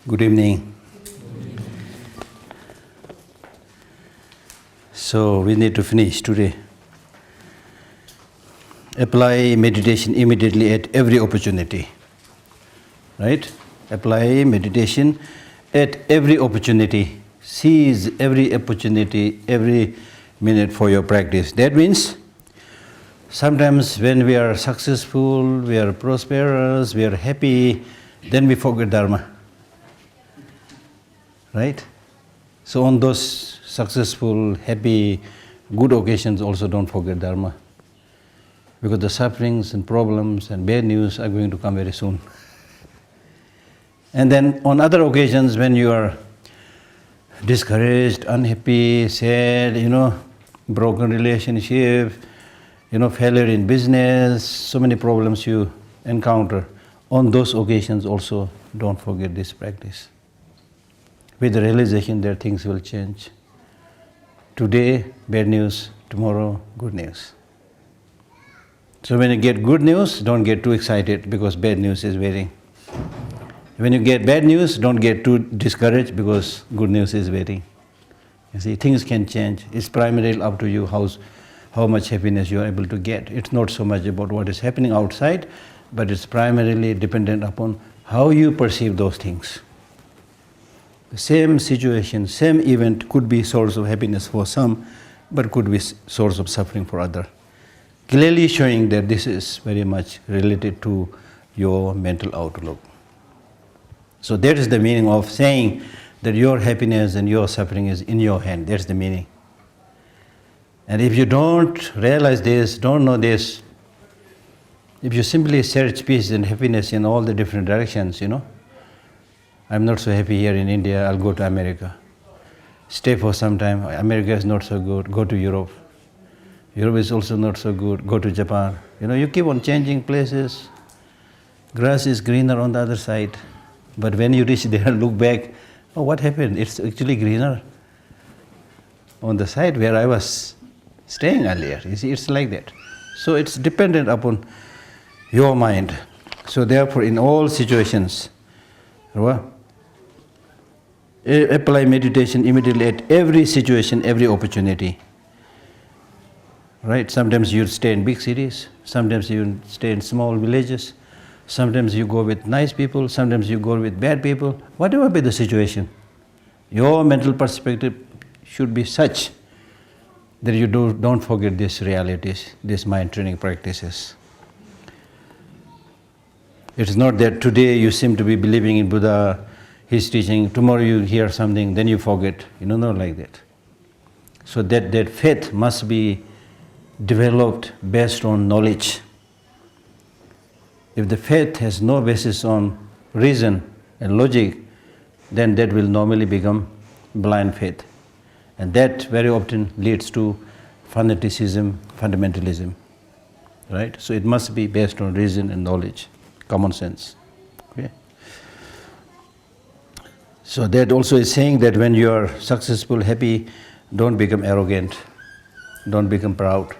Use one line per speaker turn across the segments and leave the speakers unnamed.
Good evening. So we need to finish today. Apply meditation immediately at every opportunity. Right? Apply meditation at every opportunity. Seize every opportunity, every minute for your practice. That means sometimes when we are successful, we are prosperous, we are happy, then we forget Dharma. Right? So on those successful, happy, good occasions also don't forget Dharma. Because the sufferings and problems and bad news are going to come very soon. And then on other occasions when you are discouraged, unhappy, sad, broken relationship, failure in business, so many problems you encounter, on those occasions also don't forget this practice. With the realization that things will change. Today, bad news, tomorrow, good news. So when you get good news, don't get too excited because bad news is waiting. When you get bad news, don't get too discouraged because good news is waiting. You see, things can change. It's primarily up to you how much happiness you are able to get. It's not so much about what is happening outside, but it's primarily dependent upon how you perceive those things. The same situation, same event could be source of happiness for some, but could be source of suffering for others. Clearly showing that this is very much related to your mental outlook. So that is the meaning of saying that your happiness and your suffering is in your hand. That's the meaning. And if you don't realize this, don't know this, if you simply search peace and happiness in all the different directions, I'm not so happy here in India, I'll go to America. Stay for some time, America is not so good, go to Europe. Europe is also not so good, go to Japan. You keep on changing places. Grass is greener on the other side. But when you reach there, look back, oh, what happened? It's actually greener on the side where I was staying earlier. You see, it's like that. So it's dependent upon your mind. So therefore, in all situations, apply meditation immediately at every situation, every opportunity. Right? Sometimes you stay in big cities, sometimes you stay in small villages, sometimes you go with nice people, sometimes you go with bad people. Whatever be the situation, your mental perspective should be such that you don't forget these realities, these mind training practices. It's not that today you seem to be believing in Buddha, his teaching, tomorrow you hear something, then you forget. Not like that. So that faith must be developed based on knowledge. If the faith has no basis on reason and logic, then that will normally become blind faith. And that very often leads to fanaticism, fundamentalism. Right? So it must be based on reason and knowledge, common sense. Okay? So that also is saying that when you are successful, happy, don't become arrogant, don't become proud.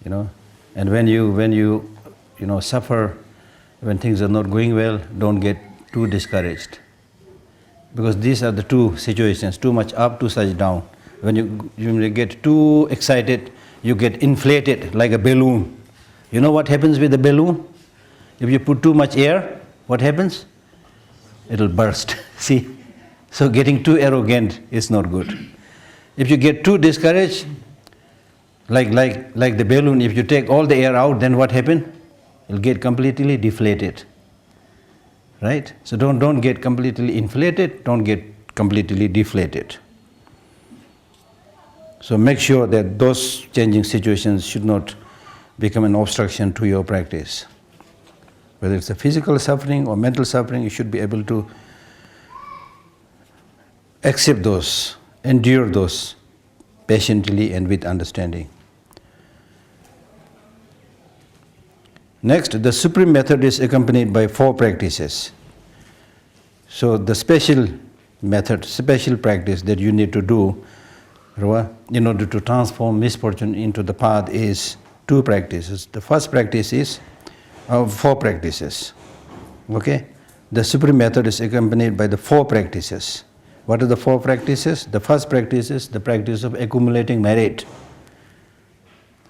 And when you suffer, when things are not going well, don't get too discouraged. Because these are the two situations, too much up, too much down. When you get too excited, you get inflated like a balloon. You know what happens with the balloon? If you put too much air, what happens? It'll burst. See? So getting too arrogant is not good. If you get too discouraged, like the balloon, if you take all the air out, then what happens? It'll get completely deflated. Right? So don't get completely inflated, don't get completely deflated. So make sure that those changing situations should not become an obstruction to your practice. Whether it's a physical suffering or mental suffering, you should be able to accept those, endure those patiently and with understanding. Next, the supreme method is accompanied by 4 practices. So the special method, special practice that you need to do in order to transform misfortune into the path is 2 practices. The first practice is 4 practices. Okay? The supreme method is accompanied by the 4 practices. What are the 4 practices? The first practice is the practice of accumulating merit.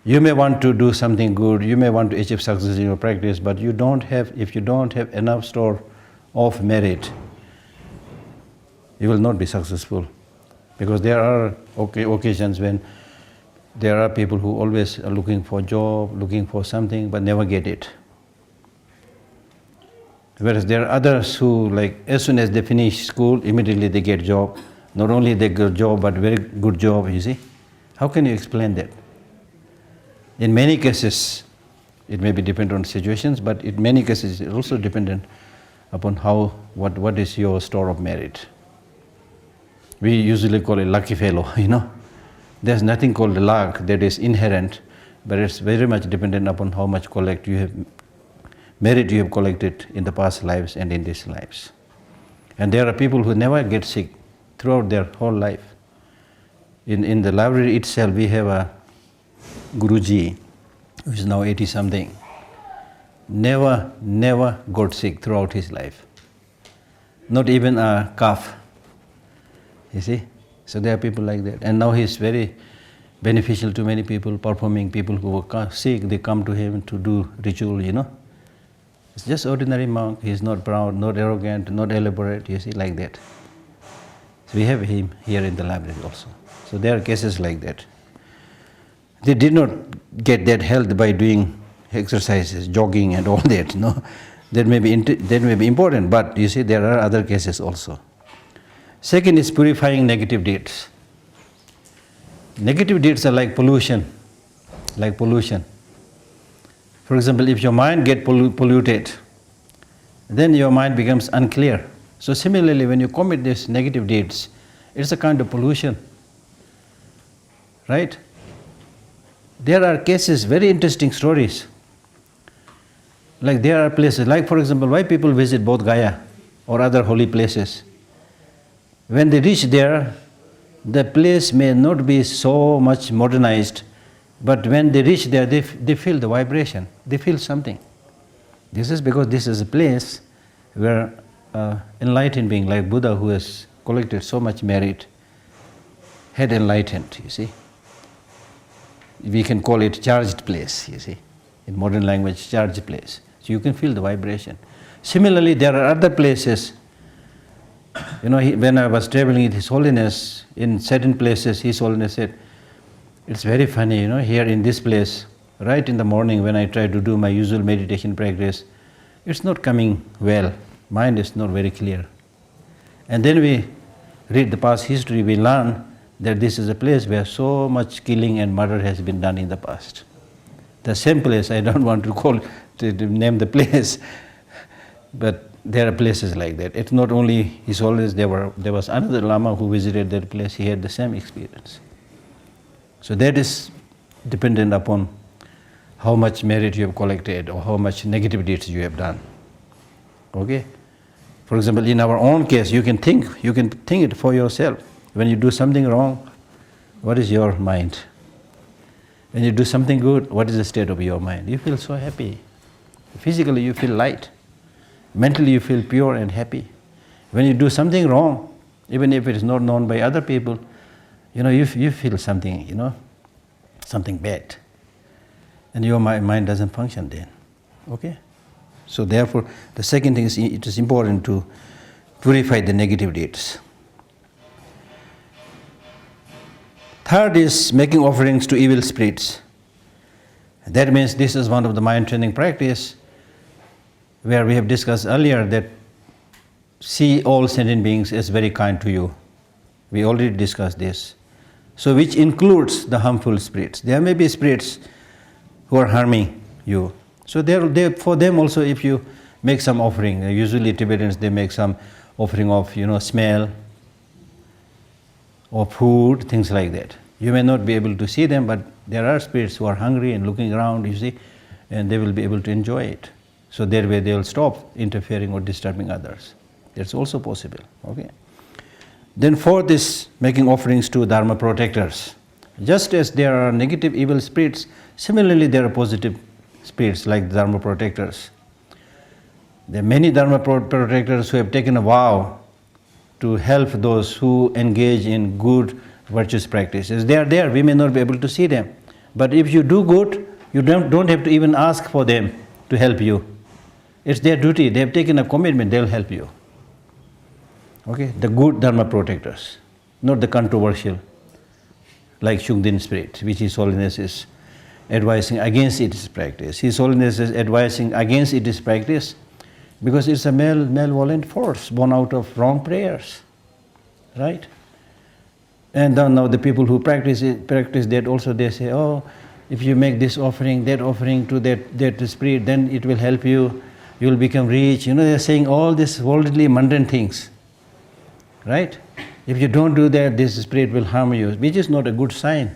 You may want to do something good, you may want to achieve success in your practice, but if you don't have enough store of merit, you will not be successful. Because there are occasions when there are people who always are looking for a job, looking for something, but never get it. Whereas there are others who, like, as soon as they finish school, immediately they get a job. Not only they get a job, but very good job, you see. How can you explain that? In many cases, it may be dependent on situations, but in many cases it's also dependent upon what is your store of merit. We usually call it lucky fellow, you know. There's nothing called luck that is inherent, but it's very much dependent upon how much merit you have collected in the past lives and in these lives. And there are people who never get sick throughout their whole life. In the library itself, we have a Guruji, who is now 80-something, never got sick throughout his life. Not even a cough, you see. So there are people like that. And now he is very beneficial to many people, performing. People who are sick, they come to him to do ritual, you know. It's just ordinary monk. He is not proud, not arrogant, not elaborate, you see, like that. So we have him here in the library also. So there are cases like that. They did not get that health by doing exercises, jogging and all that, no. That may be important, but you see there are other cases also. Second is purifying negative deeds. Negative deeds are like pollution. For example, if your mind gets polluted, then your mind becomes unclear. So similarly, when you commit these negative deeds, it's a kind of pollution, right? There are cases, very interesting stories. Like there are places, like for example, why people visit Bodh Gaya or other holy places. When they reach there, the place may not be so much modernized, but when they reach there, they feel the vibration, they feel something. This is because this is a place where enlightened being like Buddha, who has collected so much merit, had enlightened, you see. We can call it charged place, you see. In modern language, charged place. So you can feel the vibration. Similarly, there are other places. You know, when I was traveling with His Holiness, in certain places, His Holiness said, it's very funny, you know, here in this place, right in the morning when I try to do my usual meditation practice, it's not coming well. Mind is not very clear. And then we read the past history, we learn that this is a place where so much killing and murder has been done in the past. The same place, I don't want to name the place, but there are places like that. It's not only His Holiness, there was another Lama who visited that place, he had the same experience. So that is dependent upon how much merit you have collected or how much negative deeds you have done. Okay? For example, in our own case, you can think it for yourself. When you do something wrong, what is your mind? When you do something good, what is the state of your mind? You feel so happy. Physically, you feel light. Mentally, you feel pure and happy. When you do something wrong, even if it is not known by other people, you know, you feel something, you know, something bad. And your mind doesn't function then. Okay? So therefore, the second thing is it is important to purify the negative deeds. Third is making offerings to evil spirits. That means this is one of the mind training practice where we have discussed earlier that see all sentient beings as very kind to you. We already discussed this. So which includes the harmful spirits. There may be spirits who are harming you. So for them also, if you make some offering, usually Tibetans, they make some offering of, you know, smell, or food, things like that. You may not be able to see them, but there are spirits who are hungry and looking around, you see, and they will be able to enjoy it. So that way they will stop interfering or disturbing others. That's also possible. Okay. Then fourth is making offerings to Dharma protectors. Just as there are negative evil spirits, similarly there are positive spirits like Dharma protectors. There are many Dharma protectors who have taken a vow to help those who engage in good virtuous practices. They are there, we may not be able to see them. But if you do good, you don't have to even ask for them to help you. It's their duty, they have taken a commitment, they'll help you. Okay, the good Dharma protectors, not the controversial, like Shukdin spirit, which His Holiness is advising against its practice. His Holiness is advising against its practice because it's a malevolent force born out of wrong prayers, right? And then now the people who practice that also, they say, oh, if you make this offering, that offering to that spirit, then it will help you, you will become rich. They're saying all these worldly, mundane things, right? If you don't do that, this spirit will harm you, which is not a good sign.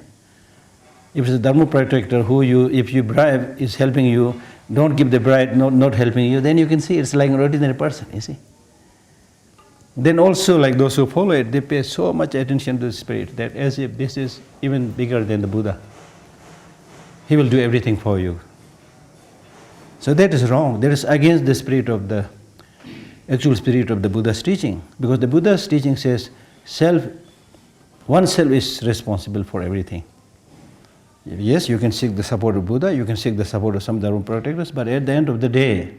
If it's a Dharma protector if you bribe, is helping you, don't give the bribe, not helping you, then you can see it's like an ordinary person, you see. Then also, like those who follow it, they pay so much attention to the spirit that as if this is even bigger than the Buddha. He will do everything for you. So that is wrong. That is against the spirit of the actual spirit of the Buddha's teaching. Because the Buddha's teaching says oneself is responsible for everything. Yes, you can seek the support of Buddha, you can seek the support of some Dharma protectors, but at the end of the day,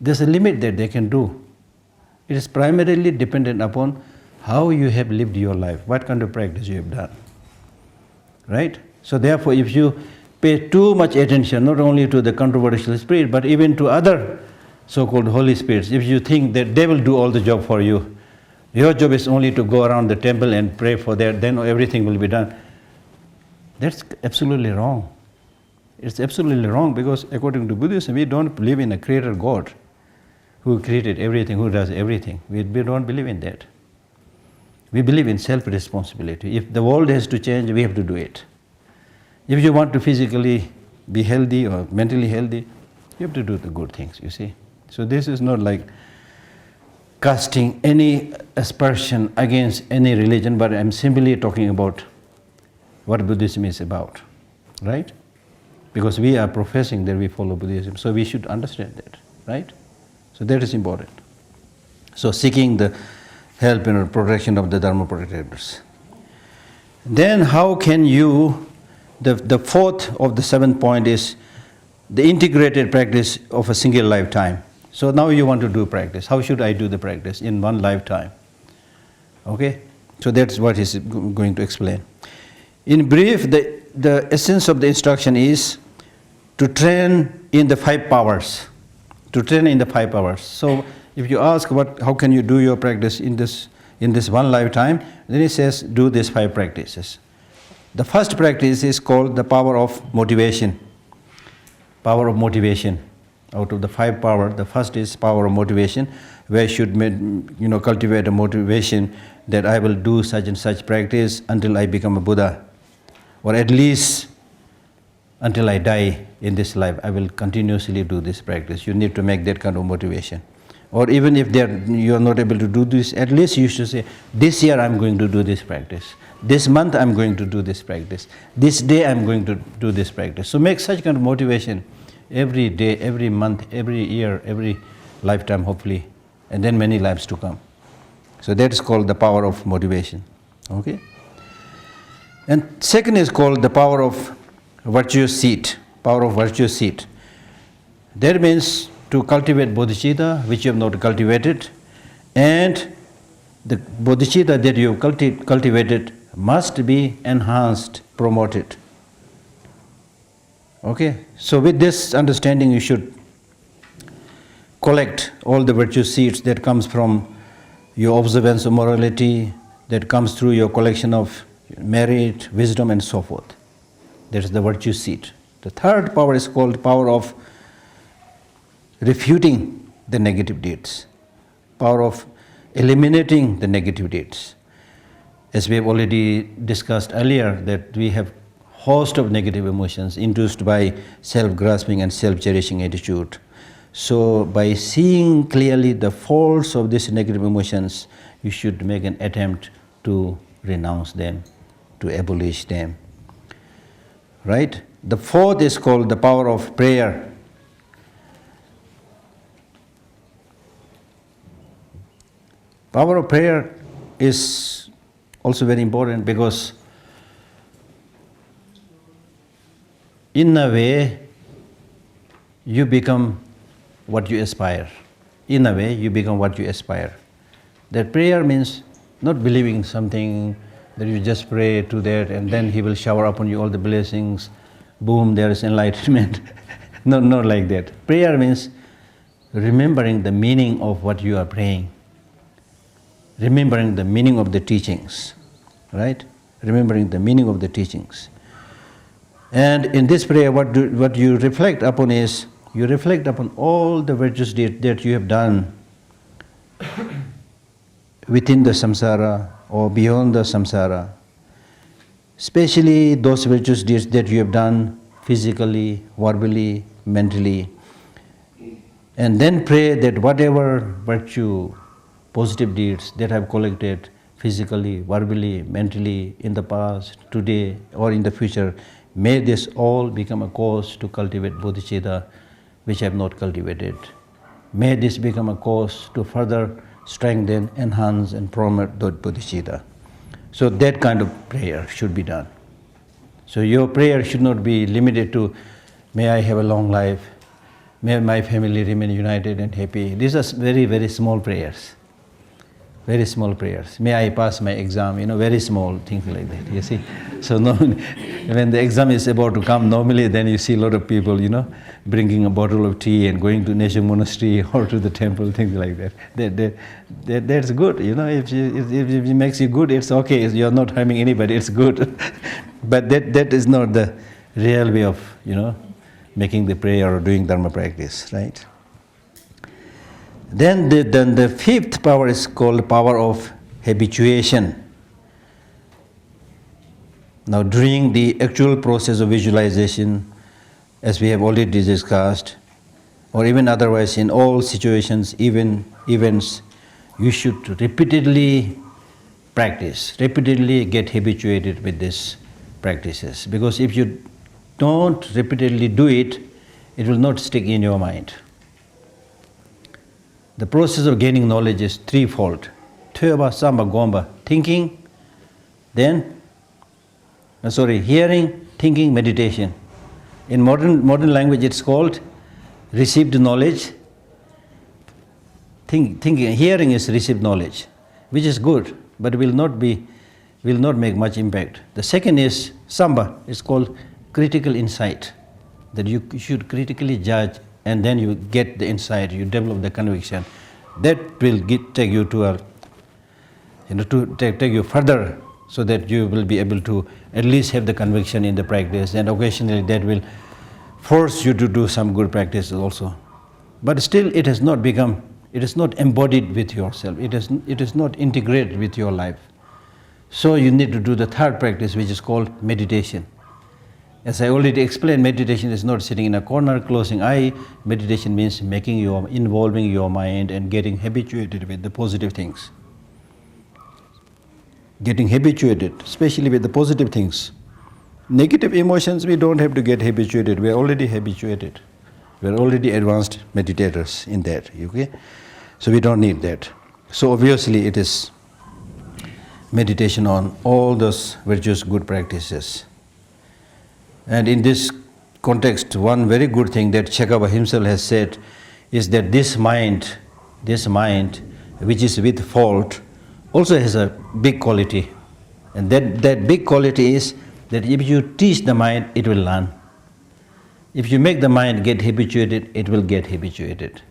there's a limit that they can do. It is primarily dependent upon how you have lived your life, what kind of practice you have done. Right? So therefore, if you pay too much attention, not only to the controversial spirit, but even to other so-called holy spirits, if you think that they will do all the job for you, your job is only to go around the temple and pray for that, then everything will be done. That's absolutely wrong. It's absolutely wrong because according to Buddhism, we don't believe in a creator God who created everything, who does everything. We don't believe in that. We believe in self-responsibility. If the world has to change, we have to do it. If you want to physically be healthy or mentally healthy, you have to do the good things, you see. So this is not like casting any aspersion against any religion, but I'm simply talking about what Buddhism is about, right? Because we are professing that we follow Buddhism, so we should understand that, right? So that is important. So seeking the help and protection of the Dharma protectors. Then how can you, the fourth of the 7th point is the integrated practice of a single lifetime. So now you want to do practice. How should I do the practice in one lifetime? Okay? So that's what he's going to explain. In brief, the essence of the instruction is to train in the 5 powers. To train in the 5 powers. So if you ask how can you do your practice in this one lifetime, then he says do these 5 practices. The first practice is called the power of motivation. Power of motivation. Out of the 5 powers, the first is power of motivation, where you should cultivate a motivation that I will do such and such practice until I become a Buddha, or at least until I die in this life, I will continuously do this practice. You need to make that kind of motivation. Or even if you are not able to do this, at least you should say, this year I'm going to do this practice. This month I'm going to do this practice. This day I'm going to do this practice. So make such kind of motivation every day, every month, every year, every lifetime hopefully, and then many lives to come. So that is called the power of motivation. Okay? And second is called the power of virtuous seed. Power of virtuous seed. That means to cultivate bodhicitta, which you have not cultivated, and the bodhicitta that you have cultivated must be enhanced, promoted. Okay? So with this understanding, you should collect all the virtuous seeds that comes from your observance of morality, that comes through your collection of merit, wisdom, and so forth. That is the virtue seed. The third power is called power of refuting the negative deeds, power of eliminating the negative deeds. As we have already discussed earlier, that we have host of negative emotions induced by self-grasping and self-cherishing attitude. So by seeing clearly the faults of these negative emotions, you should make an attempt to renounce them, to abolish them. Right? The fourth is called the power of prayer. Power of prayer is also very important because in a way you become what you aspire. In a way you become what you aspire. That prayer means not believing something that you just pray to that and then he will shower upon you all the blessings. Boom, there is enlightenment. Not like that. Prayer means remembering the meaning of what you are praying. Remembering the meaning of the teachings. Right? Remembering the meaning of the teachings. And in this prayer, what you reflect upon is, you reflect upon all the virtuous deeds that you have done within the samsara or beyond the samsara. Especially those virtuous deeds that you have done physically, verbally, mentally. And then pray that whatever virtue, positive deeds that have collected physically, verbally, mentally, in the past, today, or in the future, may this all become a cause to cultivate bodhicitta, which I have not cultivated. May this become a cause to further strengthen, enhance, and promote that bodhicitta. So that kind of prayer should be done. So your prayer should not be limited to, may I have a long life, may my family remain united and happy. These are very, very small prayers. Very small prayers. May I pass my exam, very small things like that, you see. So normally, when the exam is about to come, normally then you see a lot of people, bringing a bottle of tea and going to Nation Monastery or to the temple, things like that. That's good, if it makes you good, it's okay. You're not harming anybody, it's good. But that is not the real way of, making the prayer or doing dharma practice, right? Then the fifth power is called power of habituation. Now during the actual process of visualization, as we have already discussed, or even otherwise in all situations, even events, you should repeatedly practice, repeatedly get habituated with these practices. Because if you don't repeatedly do it, it will not stick in your mind. The process of gaining knowledge is threefold. Tyoba, Samba, Gomba. Thinking, hearing, thinking, meditation. In modern language it's called received knowledge. Thinking, hearing is received knowledge, which is good, but will not make much impact. The second is Samba, it's called critical insight. That you should critically judge and then you get the insight, you develop the conviction. That will take you to take you further, so that you will be able to at least have the conviction in the practice, and occasionally that will force you to do some good practices also. But still it is not embodied with yourself, it is not integrated with your life. So you need to do the third practice, which is called meditation. As I already explained, meditation is not sitting in a corner, closing eye. Meditation means involving your mind and getting habituated with the positive things. Getting habituated, especially with the positive things. Negative emotions, we don't have to get habituated. We are already habituated. We are already advanced meditators in that. Okay? So we don't need that. So obviously it is meditation on all those virtuous good practices. And in this context, one very good thing that Chekawa himself has said is that this mind, which is with fault, also has a big quality. And that big quality is that if you teach the mind, it will learn. If you make the mind get habituated, it will get habituated.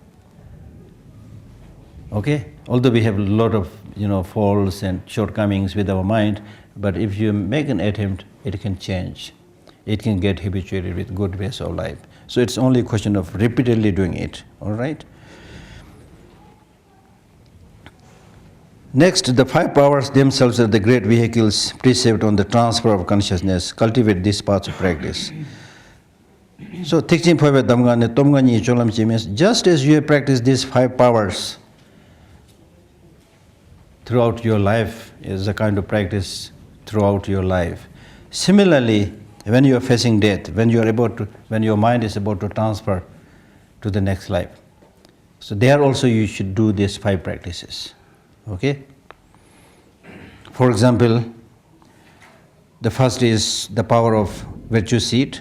Okay? Although we have a lot of faults and shortcomings with our mind, but if you make an attempt, it can change. It can get habituated with good ways of life. So it's only a question of repeatedly doing it. All right? Next, the five powers themselves are the great vehicles preserved on the transfer of consciousness. Cultivate these parts of practice. So, Tikchim Phayve Damgane Tomgani Cholamchi means just as you have practiced these five powers throughout your life, is a kind of practice throughout your life. Similarly, when you are facing death, when your mind is about to transfer to the next life, so there also you should do these five practices. Okay? For example, the first is the power of virtue seed.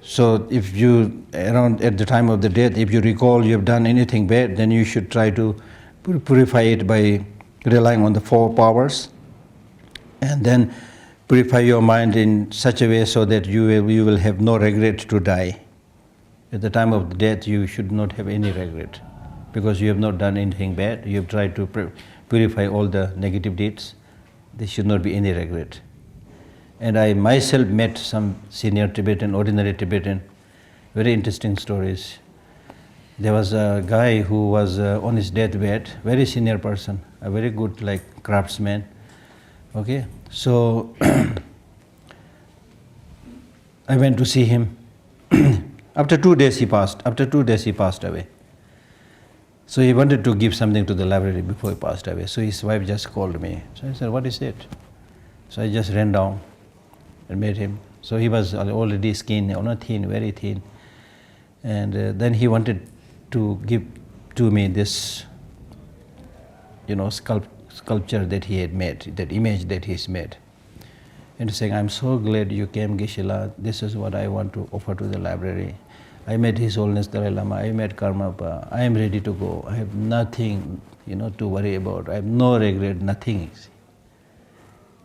So if you, around at the time of the death, if you recall you have done anything bad, then you should try to purify it by relying on the 4 powers, and then purify your mind in such a way so that you will have no regret to die. At the time of the death, you should not have any regret, because you have not done anything bad. You have tried to purify all the negative deeds. There should not be any regret. And I myself met some senior Tibetan, ordinary Tibetan, very interesting stories. There was a guy who was on his deathbed, very senior person, a very good craftsman. Okay, so I went to see him. After 2 days he passed. After 2 days he passed away. So he wanted to give something to the library before he passed away. So his wife just called me. So I said, "What is it?" So I just ran down and met him. So he was already skin, not thin, very thin. And then he wanted to give to me this, sculpture that he had made, that image that he's made. And he's saying, "I'm so glad you came, Geshe Lhakdor. This is what I want to offer to the library. I met His Holiness Dalai Lama, I met Karmapa, I am ready to go. I have nothing, to worry about. I have no regret, nothing."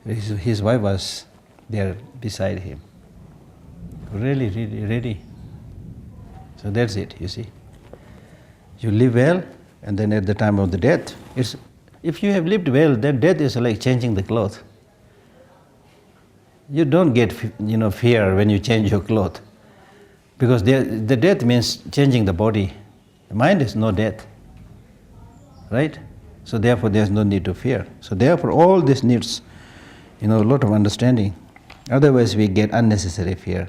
His wife was there beside him. Really, really ready. So that's it, you see. You live well, and then at the time of the death, if you have lived well, then death is like changing the cloth. You don't get fear when you change your cloth, because the death means changing the body. The mind is no death, right? So therefore there's no need to fear. So therefore all this needs a lot of understanding. Otherwise we get unnecessary fear.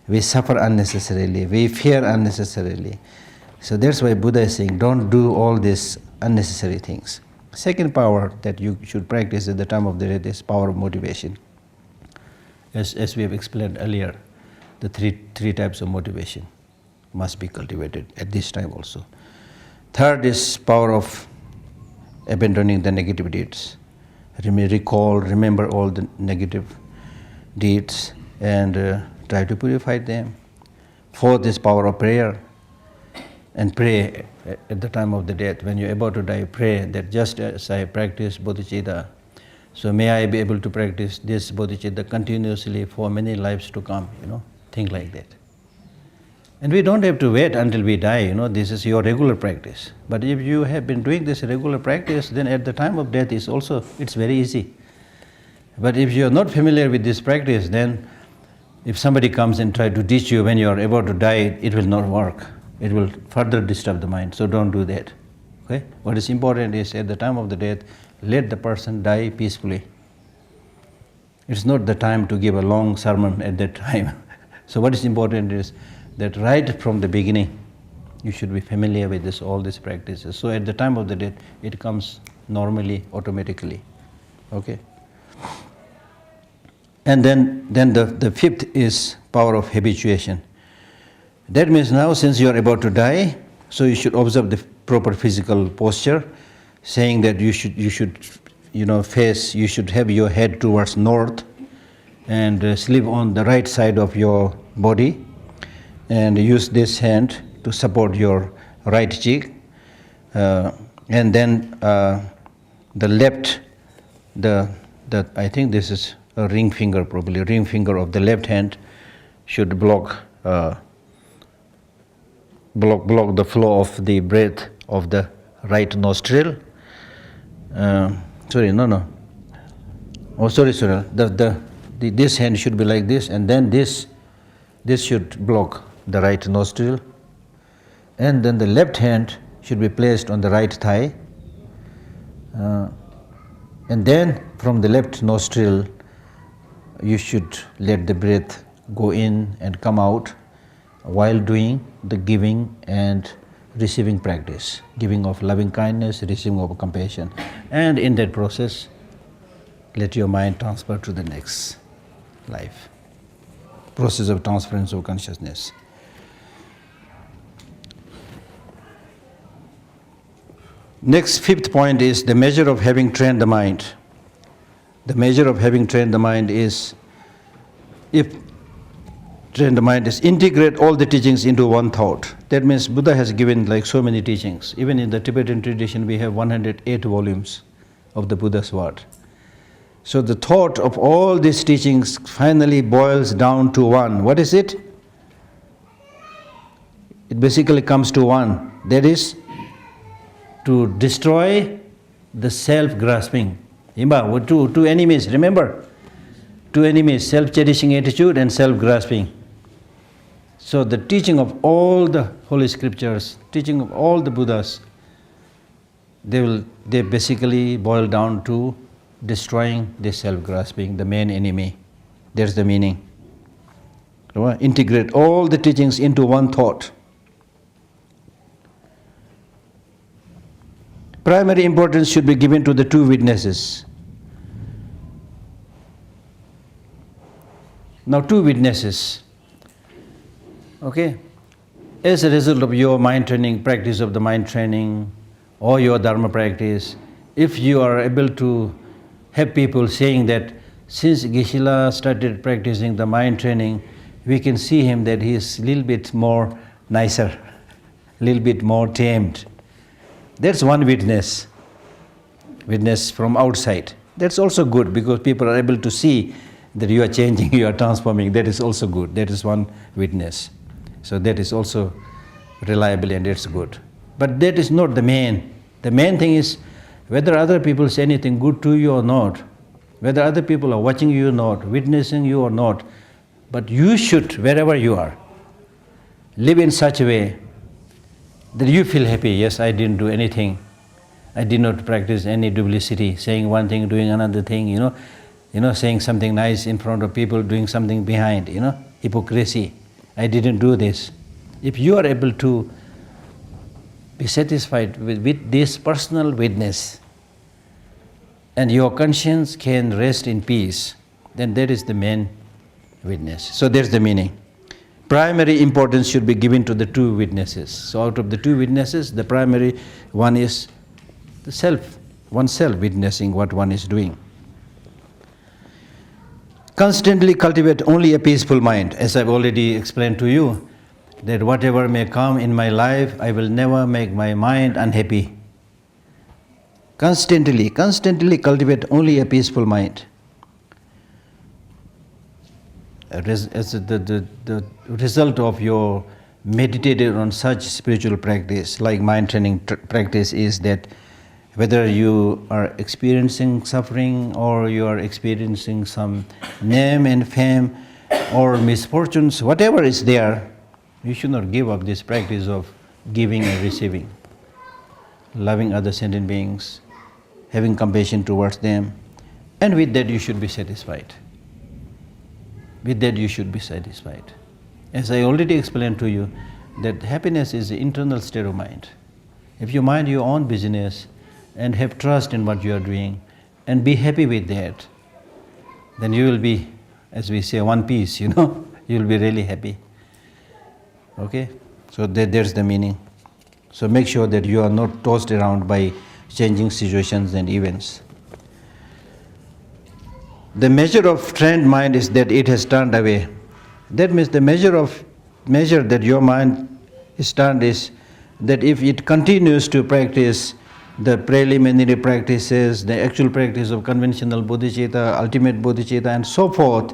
We suffer unnecessarily. We fear unnecessarily. So that's why Buddha is saying, don't do all these unnecessary things. Second power that you should practice at the time of the death is power of motivation. As we have explained earlier, the three types of motivation must be cultivated at this time also. Third is power of abandoning the negative deeds. Remember all the negative deeds and try to purify them. Fourth is power of prayer. And pray at the time of the death. When you're about to die, pray that just as I practice bodhicitta, so may I be able to practice this bodhicitta continuously for many lives to come, think like that. And we don't have to wait until we die, this is your regular practice. But if you have been doing this regular practice, then at the time of death it's very easy. But if you're not familiar with this practice, then if somebody comes and tries to teach you when you're about to die, it will not work. It will further disturb the mind, so don't do that. Okay? What is important is at the time of the death, let the person die peacefully. It's not the time to give a long sermon at that time. So what is important is that right from the beginning, you should be familiar with all these practices. So at the time of the death, it comes normally, automatically. Okay? And then the fifth is power of habituation. That means now, since you are about to die, so you should observe the proper physical posture, saying that you should have your head towards north and sleep on the right side of your body, and use this hand to support your right cheek, and then the left, I think this is a ring finger, probably ring finger of the left hand should block the flow of the breath of the right nostril. Sorry. This hand should be like this, and then this should block the right nostril. And then the left hand should be placed on the right thigh. And then from the left nostril, you should let the breath go in and come out while doing the giving and receiving practice, giving of loving kindness, receiving of compassion. And in that process, let your mind transfer to the next life. Process of transference of Next, fifth point is the measure of having trained the mind. The measure of having trained the mind is, if trained the mind is integrate all the teachings into one thought. That means Buddha has given like so many teachings. Even in the Tibetan tradition, we have 108 volumes of the Buddha's word. So the thought of all these teachings finally boils down to one. What is it? It basically comes to one. That is to destroy the self-grasping. Two enemies, remember? Two enemies, self-cherishing attitude and self-grasping. So the teaching of all the Holy Scriptures, teaching of all the Buddhas, they basically boil down to destroying the self-grasping, the main enemy. There's the meaning. Integrate all the teachings into one thought. Primary importance should be given to the two witnesses. Now, two witnesses. Okay? As a result of your mind training, practice of the mind training, or your Dharma practice, if you are able to have people saying that since Geshe started practicing the mind training, we can see him that he is a little bit more nicer, a little bit more tamed. That's one witness from outside. That's also good because people are able to see that you are changing, you are transforming. That is also good. That is one witness. So that is also reliable and it's good. But that is not the main. The main thing is whether other people say anything good to you or not, whether other people are watching you or not, witnessing you or not, but you should, wherever you are, live in such a way that you feel happy. Yes, I didn't do anything. I did not practice any duplicity, saying one thing, doing another thing, saying something nice in front of people, doing something behind, hypocrisy. I didn't do this. If you are able to be satisfied with this personal witness and your conscience can rest in peace, then that is the main witness. So there's the meaning. Primary importance should be given to the two witnesses. So out of the two witnesses, the primary one is the self, oneself witnessing what one is doing. Constantly cultivate only a peaceful mind. As I've already explained to you, that whatever may come in my life, I will never make my mind unhappy. Constantly cultivate only a peaceful mind. As the result of your meditating on such spiritual practice, like mind training practice, is that whether you are experiencing suffering or you are experiencing some name and fame or misfortunes, whatever is there, you should not give up this practice of giving and receiving, loving other sentient beings, having compassion towards them, and with that you should be satisfied. With that you should be satisfied. As I already explained to you, that happiness is the internal state of mind. If you mind your own business and have trust in what you are doing and be happy with that, then you will be, as we say, one piece, you will be really happy. Okay? So there's the meaning. So make sure that you are not tossed around by changing situations and events. The measure of trained mind is that it has turned away. That means the measure that your mind is turned is that if it continues to practice the preliminary practices, the actual practice of conventional bodhicitta, ultimate bodhicitta, and so forth,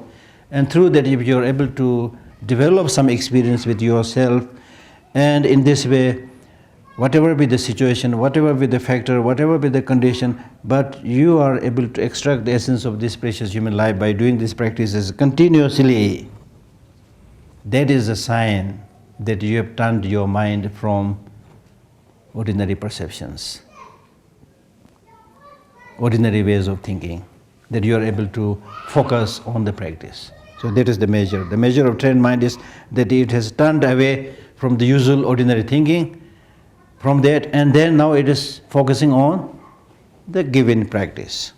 and through that if you are able to develop some experience with yourself, and in this way, whatever be the situation, whatever be the factor, whatever be the condition, but you are able to extract the essence of this precious human life by doing these practices continuously, that is a sign that you have turned your mind from ordinary perceptions, ordinary ways of thinking, that you are able to focus on the practice. So that is the measure. The measure of trained mind is that it has turned away from the usual ordinary thinking, from that, and then now it is focusing on the given practice.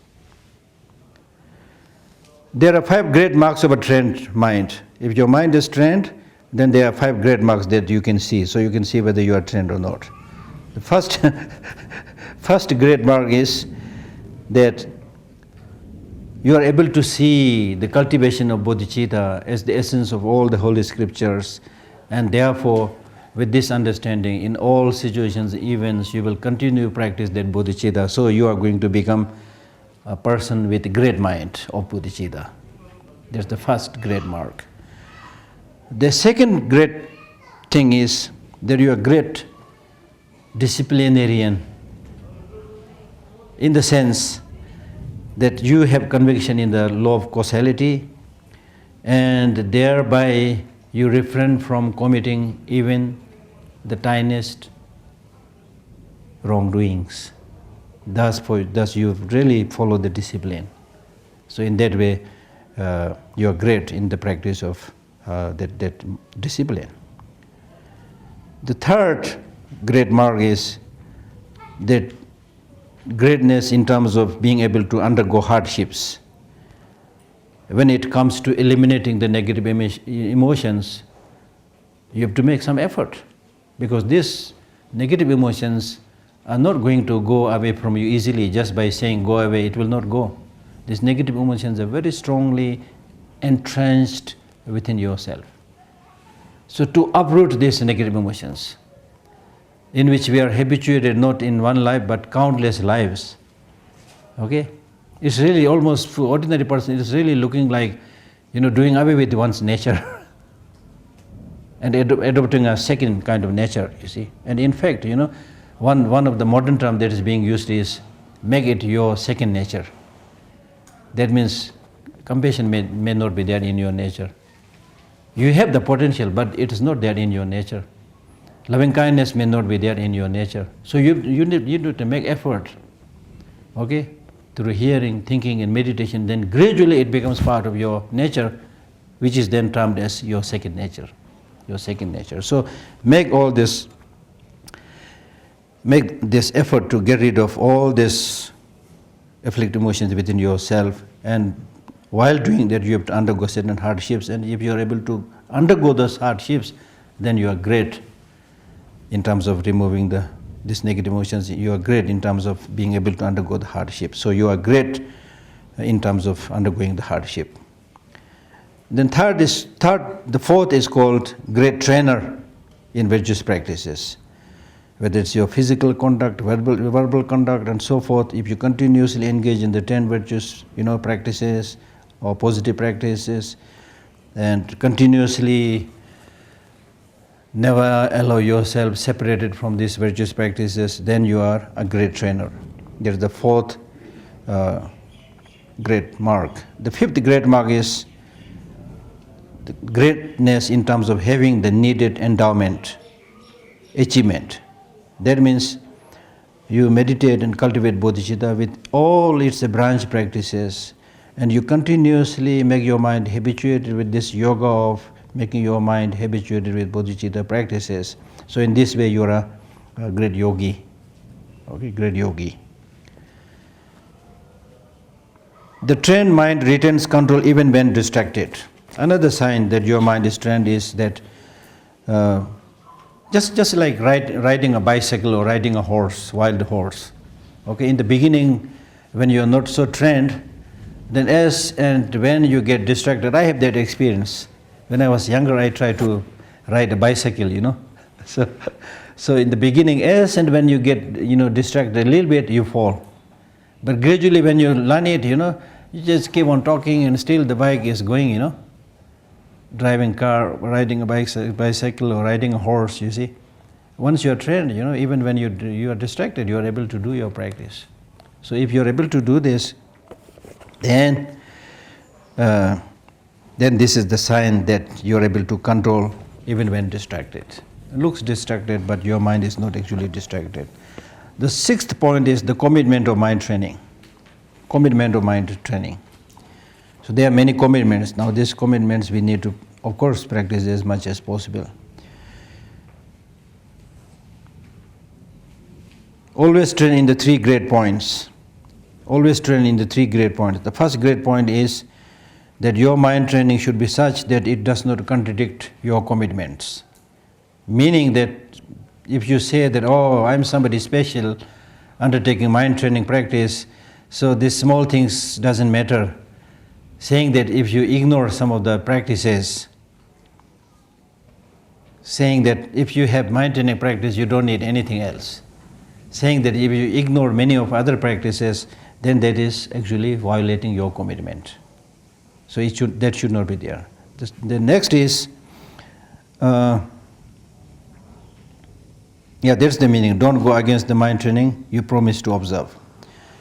There are 5 great marks of a trained mind. If your mind is trained, then there are 5 great marks that you can see. So you can see whether you are trained or not. The first great mark is that you are able to see the cultivation of bodhicitta as the essence of all the holy scriptures, and therefore with this understanding in all situations, events, you will continue to practice that bodhicitta. So you are going to become a person with a great mind of bodhicitta. That's the first great mark. The second great thing is that you are great disciplinarian, in the sense that you have conviction in the law of causality, and thereby you refrain from committing even the tiniest wrongdoings. Thus you really follow the discipline. So in that way, you are great in the practice of that discipline. The third great mark is that greatness in terms of being able to undergo hardships. When it comes to eliminating the negative emotions, you have to make some effort, because these negative emotions are not going to go away from you easily just by saying go away. It will not go. These negative emotions are very strongly entrenched within yourself. So to uproot these negative emotions, in which we are habituated not in one life but countless lives, okay? It's really almost, for ordinary person, it's really looking like, doing away with one's nature and adopting a second kind of nature, you see. And in fact, one of the modern terms that is being used is make it your second nature. That means compassion may not be there in your nature. You have the potential, but it is not there in your nature. Loving kindness may not be there in your nature. So you need to make effort, okay, through hearing, thinking, and meditation. Then gradually it becomes part of your nature, which is then termed as your second nature. Your second nature. So make this effort to get rid of all these afflictive emotions within yourself, and while doing that, you have to undergo certain hardships. And if you are able to undergo those hardships, then you are great in terms of removing these negative emotions. You are great in terms of being able to undergo the hardship. So you are great in terms of undergoing the hardship. Then the fourth is called great trainer in virtuous practices. Whether it's your physical conduct, verbal conduct, and so forth, if you continuously engage in the 10 virtuous, practices or positive practices, and continuously never allow yourself separated from these virtuous practices, then you are a great trainer. There's the fourth great mark. The fifth great mark is the greatness in terms of having the needed endowment, achievement. That means you meditate and cultivate bodhicitta with all its branch practices, and you continuously make your mind habituated with this yoga of making your mind habituated with bodhicitta practices. So in this way you are a great yogi. Okay, great yogi. The trained mind retains control even when distracted. Another sign that your mind is trained is that just like riding a bicycle or riding a horse, wild horse. Okay, in the beginning, when you are not so trained, then as and when you get distracted, I have that experience. When I was younger, I tried to ride a bicycle, So in the beginning, as and when you get, distracted a little bit, you fall. But gradually, when you learn it, you just keep on talking, and still the bike is going, Driving car, riding a bicycle, or riding a horse, you see. Once you are trained, even when you are distracted, you are able to do your practice. So if you are able to do this, then this is the sign that you are able to control even when distracted. It looks distracted, but your mind is not actually distracted. The sixth point is the commitment of mind training. Commitment of mind training. So there are many commitments. Now these commitments we need to, of course, practice as much as possible. Always train in the three great points. Always train in the three great points. The first great point is that your mind training should be such that it does not contradict your commitments. Meaning that if you say that, oh, I'm somebody special, undertaking mind training practice, so these small things doesn't matter. Saying that if you ignore some of the practices, saying that if you have mind training practice, you don't need anything else. Saying that if you ignore many of other practices, then that is actually violating your commitment. So that should not be there. The next is, that's the meaning. Don't go against the mind training you promise to observe.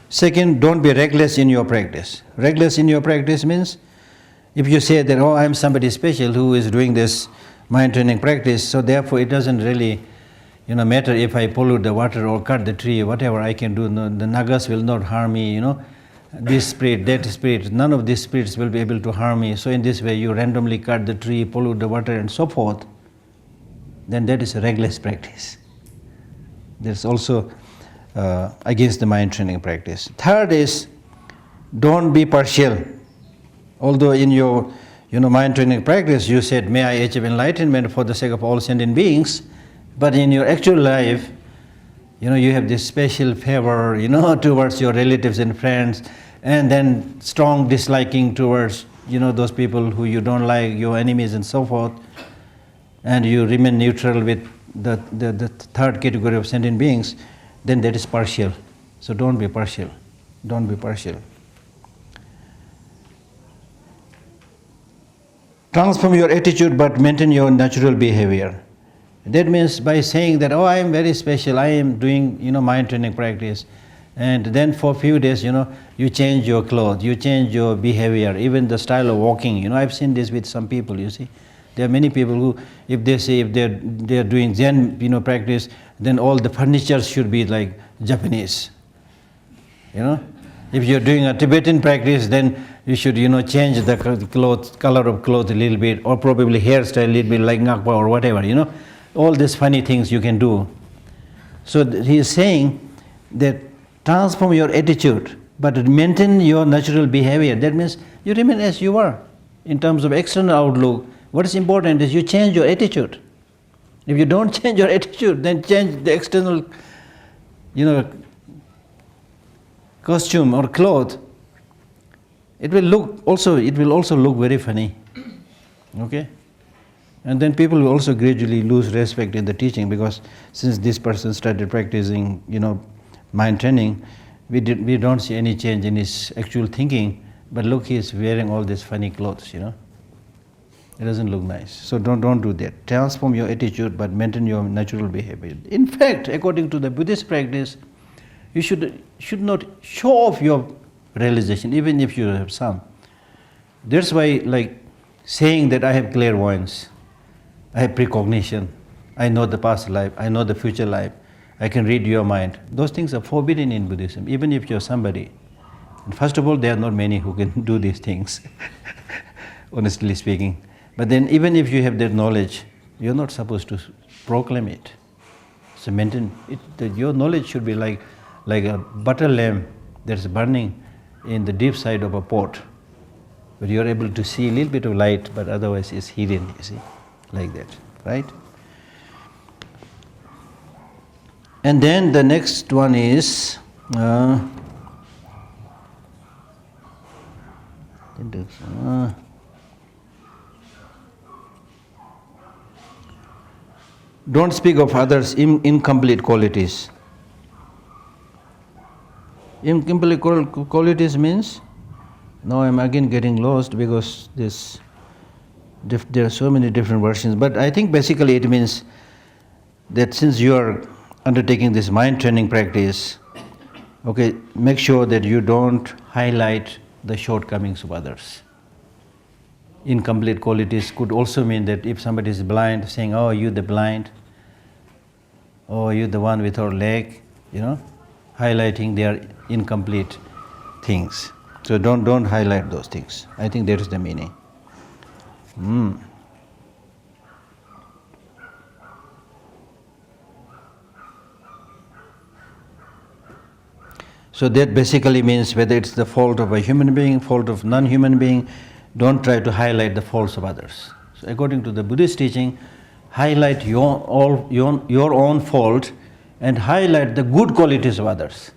Second, don't be reckless in your practice. Reckless in your practice means if you say that, I'm somebody special who is doing this mind training practice, so therefore it doesn't really matter if I pollute the water or cut the tree, whatever I can do, no, the nagas will not harm me, this spirit, that spirit, none of these spirits will be able to harm me. So in this way you randomly cut the tree, pollute the water and so forth, then that is a reckless practice. That's also against the mind training practice. Third is, don't be partial. Although in your mind training practice you said, may I achieve enlightenment for the sake of all sentient beings, but in your actual life, you have this special favor, towards your relatives and friends, and then strong disliking towards, those people who you don't like, your enemies and so forth, and you remain neutral with the third category of sentient beings, then that is partial. So don't be partial. Don't be partial. Transform your attitude but maintain your natural behavior. That means by saying that, I am very special, I am doing, mind training practice, and then for a few days, you change your clothes, you change your behavior, even the style of walking. I've seen this with some people, you see. There are many people who, if they say if they're doing Zen, practice, then all the furniture should be like Japanese. If you're doing a Tibetan practice, then you should, change the color of clothes a little bit, or probably hairstyle a little bit like Ngakpa or whatever, all these funny things you can do. So he is saying that transform your attitude, but maintain your natural behavior. That means you remain as you are. In terms of external outlook, what is important is you change your attitude. If you don't change your attitude, then change the external, costume or cloth. It will also look very funny. Okay? And then people will also gradually lose respect in the teaching, because since this person started practicing, mind training, we don't see any change in his actual thinking. But look, he is wearing all these funny clothes, It doesn't look nice. So don't do that. Transform your attitude, but maintain your natural behavior. In fact, according to the Buddhist practice, you should not show off your realization, even if you have some. That's why, like saying that I have clairvoyance, I have precognition, I know the past life, I know the future life, I can read your mind. Those things are forbidden in Buddhism, even if you're somebody. And first of all, there are not many who can do these things, honestly speaking. But then even if you have that knowledge, you're not supposed to proclaim it. So maintain it, that your knowledge should be like a butter lamp that's burning in the deep side of a pot. But you're able to see a little bit of light, but otherwise it's hidden, you see, like that, right? And then the next one is don't speak of others' incomplete qualities. Incomplete qualities means, now I'm again getting lost because there are so many different versions, but I think basically it means that since you are undertaking this mind training practice, okay, make sure that you don't highlight the shortcomings of others. Incomplete qualities could also mean that if somebody is blind, saying, oh, you the blind, oh, you the one without leg, highlighting their incomplete things. So don't highlight those things. I think that is the meaning. So that basically means whether it's the fault of a human being, fault of non-human being, don't try to highlight the faults of others. So according to the Buddhist teaching, highlight your own fault and highlight the good qualities of others.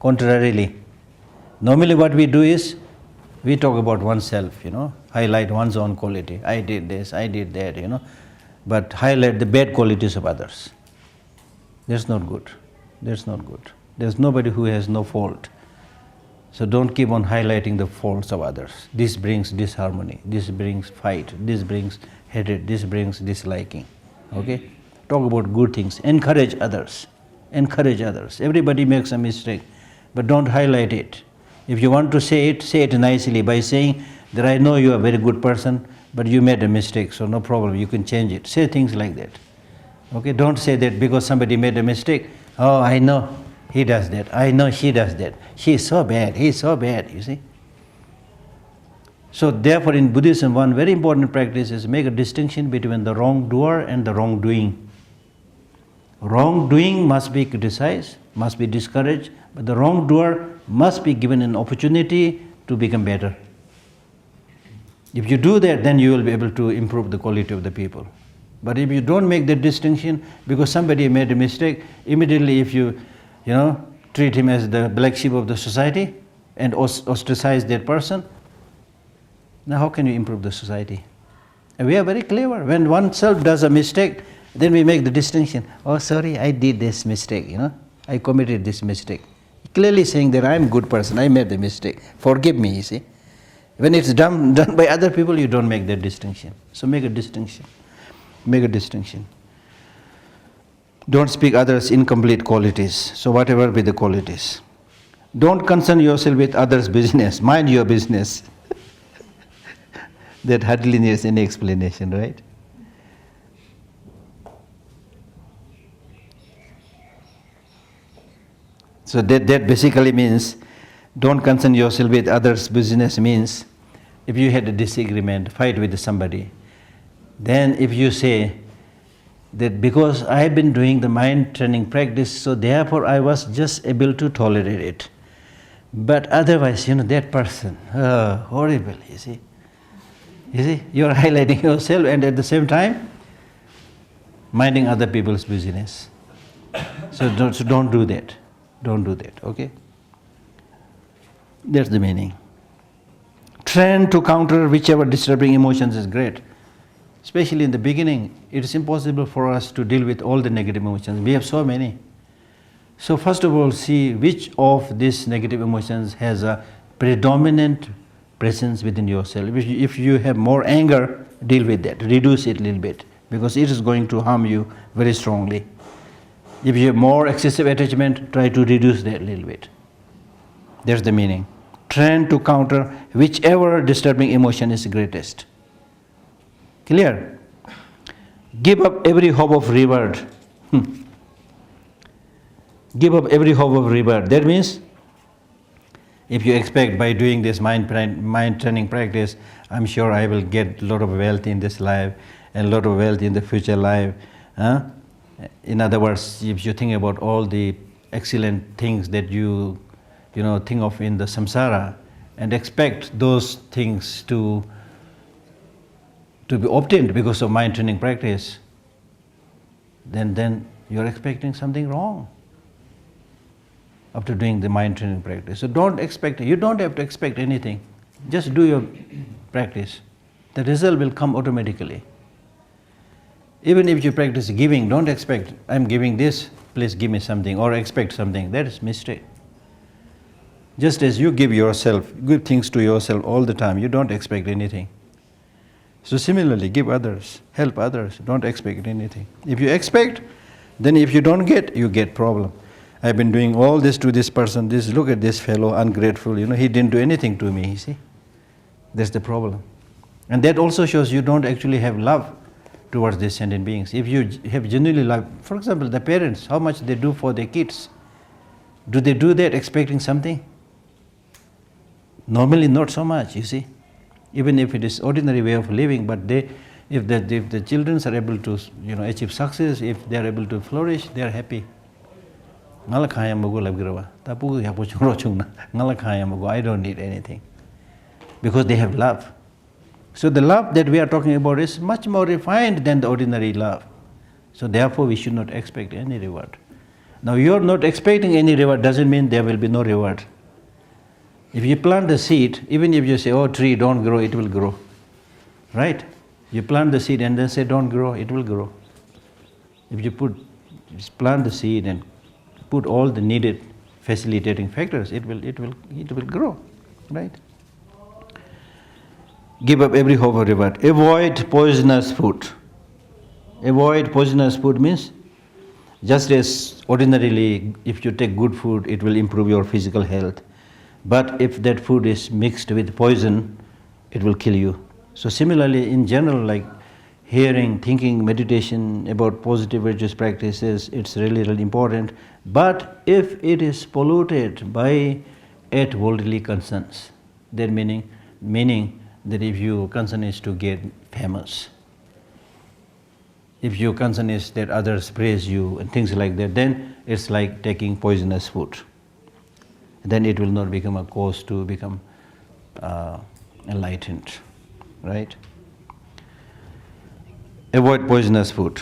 Contrarily, normally what we do is, we talk about oneself, highlight one's own quality. I did this, I did that, but highlight the bad qualities of others. That's not good. That's not good. There's nobody who has no fault. So don't keep on highlighting the faults of others. This brings disharmony, this brings fight, this brings hatred, this brings disliking. Okay? Talk about good things. Encourage others. Encourage others. Everybody makes a mistake, but don't highlight it. If you want to say it nicely by saying that I know you are a very good person, but you made a mistake, so no problem, you can change it. Say things like that. Okay? Don't say that because somebody made a mistake, oh, I know he does that, I know she does that. She is so bad, he is so bad, you see. So therefore in Buddhism, one very important practice is make a distinction between the wrongdoer and the wrongdoing. Wrongdoing must be criticized, must be discouraged, but the wrongdoer must be given an opportunity to become better. If you do that, then you will be able to improve the quality of the people. But if you don't make that distinction, because somebody made a mistake, immediately if you treat him as the black sheep of the society and ostracize that person, now how can you improve the society? And we are very clever. When oneself does a mistake, then we make the distinction. Oh, sorry, I did this mistake, I committed this mistake. Clearly saying that I am a good person, I made the mistake. Forgive me, you see. When it's done by other people, you don't make that distinction. So make a distinction. Make a distinction. Don't speak others' incomplete qualities. So whatever be the qualities. Don't concern yourself with others' business. Mind your business. That hardly needs any explanation, right? So that basically means don't concern yourself with others' business means if you had a disagreement, fight with somebody, then if you say that because I have been doing the mind training practice, so therefore I was just able to tolerate it. But otherwise, that person, horrible, you see. You see, you are highlighting yourself and at the same time minding other people's business. So don't do that. Don't do that, okay? That's the meaning. Train to counter whichever disturbing emotions is great. Especially in the beginning, it is impossible for us to deal with all the negative emotions. We have so many. So first of all, see which of these negative emotions has a predominant presence within yourself. If you have more anger, deal with that. Reduce it a little bit, because it is going to harm you very strongly. If you have more excessive attachment, try to reduce that a little bit. That's the meaning. Train to counter whichever disturbing emotion is greatest. Clear? Give up every hope of reward. Give up every hope of reward. That means, if you expect by doing this mind training practice, I'm sure I will get a lot of wealth in this life and a lot of wealth in the future life. In other words, if you think about all the excellent things that you think of in the samsara and expect those things to be obtained because of mind training practice, then you're expecting something wrong after doing the mind training practice. So you don't have to expect anything. Just do your practice. The result will come automatically. Even if you practice giving, don't expect, I'm giving this, please give me something, or expect something. That is mistake. Just as you give things to yourself all the time, you don't expect anything. So similarly, give others, help others, don't expect anything. If you expect, then if you don't get, you get problem. I've been doing all this to this person, look at this fellow, ungrateful, he didn't do anything to me, you see. That's the problem. And that also shows you don't actually have love towards these sentient beings. If you have genuinely love, for example, the parents, how much they do for their kids. Do they do that expecting something? Normally not so much, you see. Even if it is ordinary way of living, but if the children are able to achieve success, if they are able to flourish, they are happy. I don't need anything. Because they have love. So the love that we are talking about is much more refined than the ordinary love. So therefore we should not expect any reward. Now you are not expecting any reward, doesn't mean there will be no reward. If you plant the seed, even if you say, oh tree, don't grow, it will grow. Right? You plant the seed and then say, don't grow, it will grow. If you just plant the seed and put all the needed facilitating factors, it will grow. Right? Give up every hope of reward. Avoid poisonous food. Avoid poisonous food means just as ordinarily if you take good food, it will improve your physical health. But if that food is mixed with poison, it will kill you. So similarly, in general, like hearing, thinking, meditation about positive virtuous practices, it's really, really important. But if it is polluted by 8 worldly concerns, that meaning that if your concern is to get famous, if your concern is that others praise you and things like that, then it's like taking poisonous food. Then it will not become a cause to become enlightened, right? Avoid poisonous food.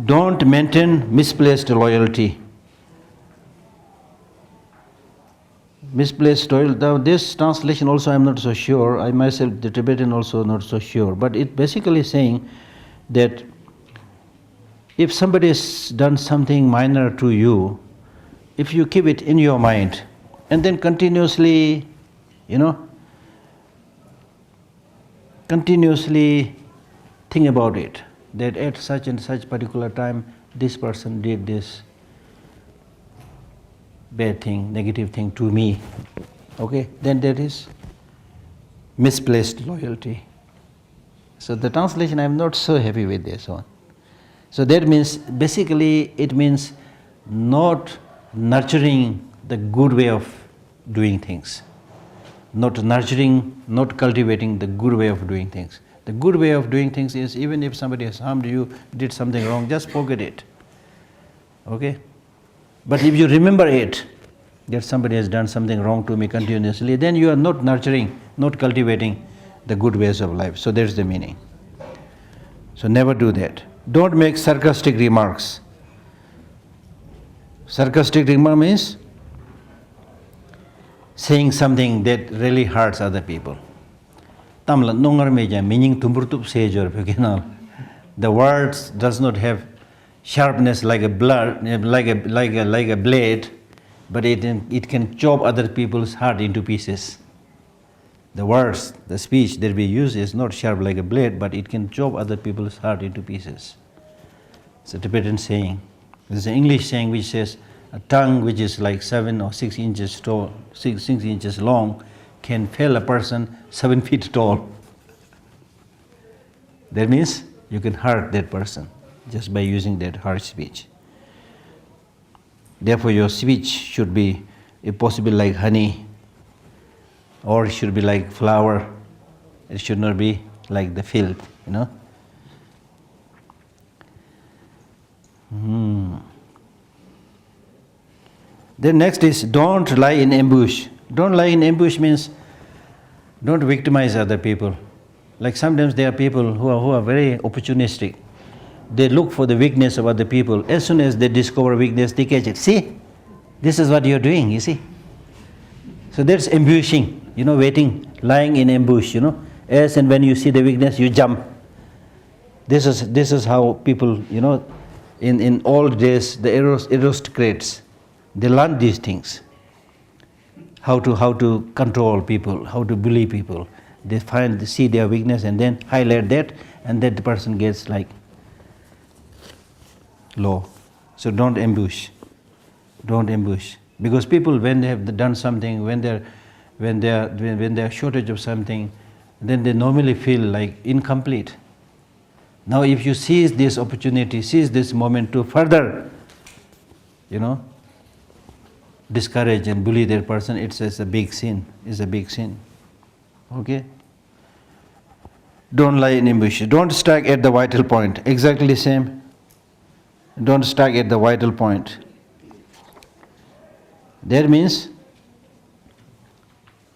Don't maintain misplaced loyalty. Misplaced loyalty. Now this translation also I am not so sure. I myself, the Tibetan, also not so sure. But it basically saying that if somebody has done something minor to you, if you keep it in your mind and then continuously think about it, that at such and such particular time this person did this bad thing, negative thing to me, okay, then that is misplaced loyalty. So the translation, I am not so happy with this one. So that means, basically it means not nurturing the good way of doing things. Not nurturing, not cultivating the good way of doing things. The good way of doing things is, even if somebody has harmed you, did something wrong, just forget it. Okay? But if you remember it, that somebody has done something wrong to me continuously, then you are not nurturing, not cultivating the good ways of life. So that's the meaning. So never do that. Don't make sarcastic remarks. Sarcastic remark means saying something that really hurts other people. Tamla nongar meja meaning tumburtup sejor pekenal. The words does not have sharpness like a blade, but it can chop other people's heart into pieces. The words, the speech that we use is not sharp like a blade, but it can chop other people's heart into pieces. It's a Tibetan saying. There's an English saying which says, a tongue which is like 7 or 6 inches tall, 6 inches long, can fell a person 7 feet tall. That means you can hurt that person just by using that harsh speech. Therefore, your speech should be, if possible, like honey, or it should be like flower. It should not be like the filth, Then next is, don't lie in ambush. Don't lie in ambush means don't victimize other people. Like sometimes there are people who are very opportunistic. They look for the weakness of other people. As soon as they discover weakness, they catch it. See, this is what you're doing, you see. So that's ambushing, waiting, lying in ambush, As and when you see the weakness, you jump. This is how people, in old days, the aristocrats, they learn these things. How to control people, how to bully people. They see their weakness and then highlight that, and that the person gets like low. So don't ambush. Don't ambush. Because people, when they have done something, when they are shortage of something, then they normally feel like incomplete. Now if you seize this opportunity, seize this moment to further, discourage and bully that person, it's a big sin. It's a big sin. Okay? Don't lie in ambush. Don't strike at the vital point. Exactly same. Don't strike at the vital point. That means,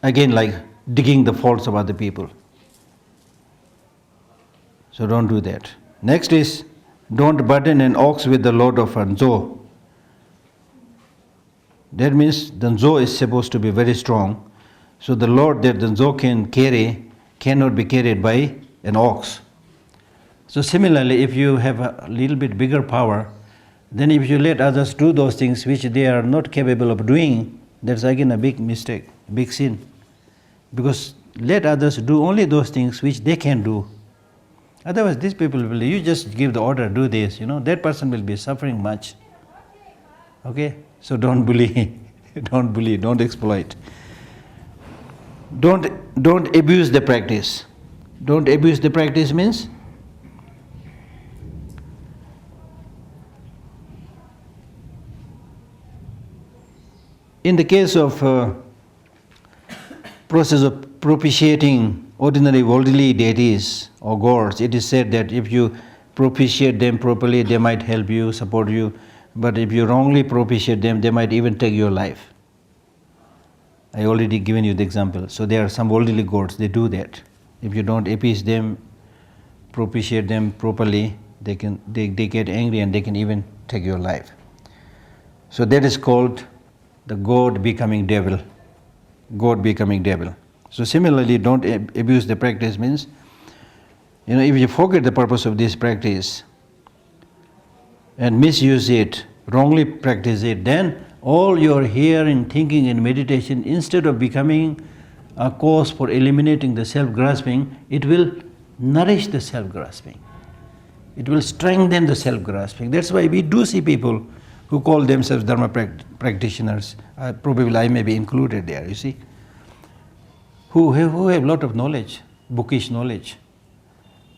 again, like digging the faults of other people. So don't do that. Next is Don't burden an ox with the load of a zo. That means the zo is supposed to be very strong. So the load that the zo can carry cannot be carried by an ox. So similarly, if you have a little bit bigger power, then if you let others do those things which they are not capable of doing, that's again a big mistake, big sin. Because let others do only those things which they can do. Otherwise, these people will, you just give the order, do this, that person will be suffering much. Okay? So don't bully, don't bully, don't exploit. Don't abuse the practice. Don't abuse the practice means in the case of process of propitiating ordinary worldly deities or gods, it is said that if you propitiate them properly, they might help you, support you. But if you wrongly propitiate them, they might even take your life. I already given you the example. So there are some worldly gods, they do that. If you don't appease them, propitiate them properly, they get angry and they can even take your life. So that is called the god becoming devil. God becoming devil. So similarly, don't abuse the practice means, if you forget the purpose of this practice and misuse it, wrongly practice it, then all your hearing, thinking and meditation, instead of becoming a cause for eliminating the self-grasping, it will nourish the self-grasping. It will strengthen the self-grasping. That's why we do see people who call themselves Dharma practitioners. Probably I may be included there, you see, who have a lot of knowledge, bookish knowledge,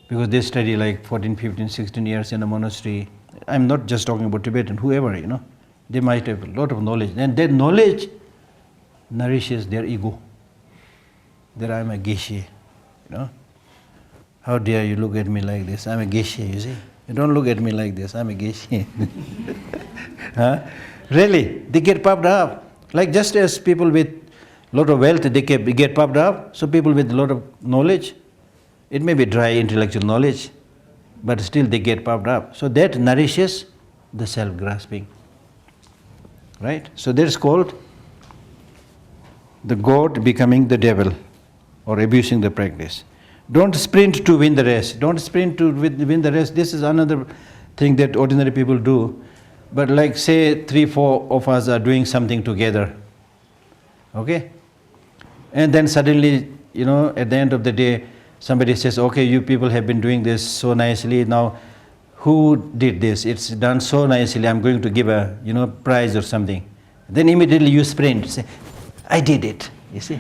because they study like 14, 15, 16 years in a monastery. I'm not just talking about Tibetan, whoever, they might have a lot of knowledge. And that knowledge nourishes their ego, that I'm a Geshe, How dare you look at me like this? I'm a Geshe, you see. You don't look at me like this, I'm a Geshe. Huh? Really, they get puffed up. Like just as people with a lot of wealth, they get puffed up, so people with a lot of knowledge, it may be dry intellectual knowledge, but still they get puffed up. So that nourishes the self-grasping. Right? So that is called the god becoming the devil or abusing the practice. Don't sprint to win the race. Don't sprint to win the race. This is another thing that ordinary people do. But like say 3, 4 of us are doing something together. Okay? And then suddenly, at the end of the day, somebody says, okay, you people have been doing this so nicely. Now, who did this? It's done so nicely. I'm going to give a, prize or something. Then immediately you sprint. Say, I did it. You see?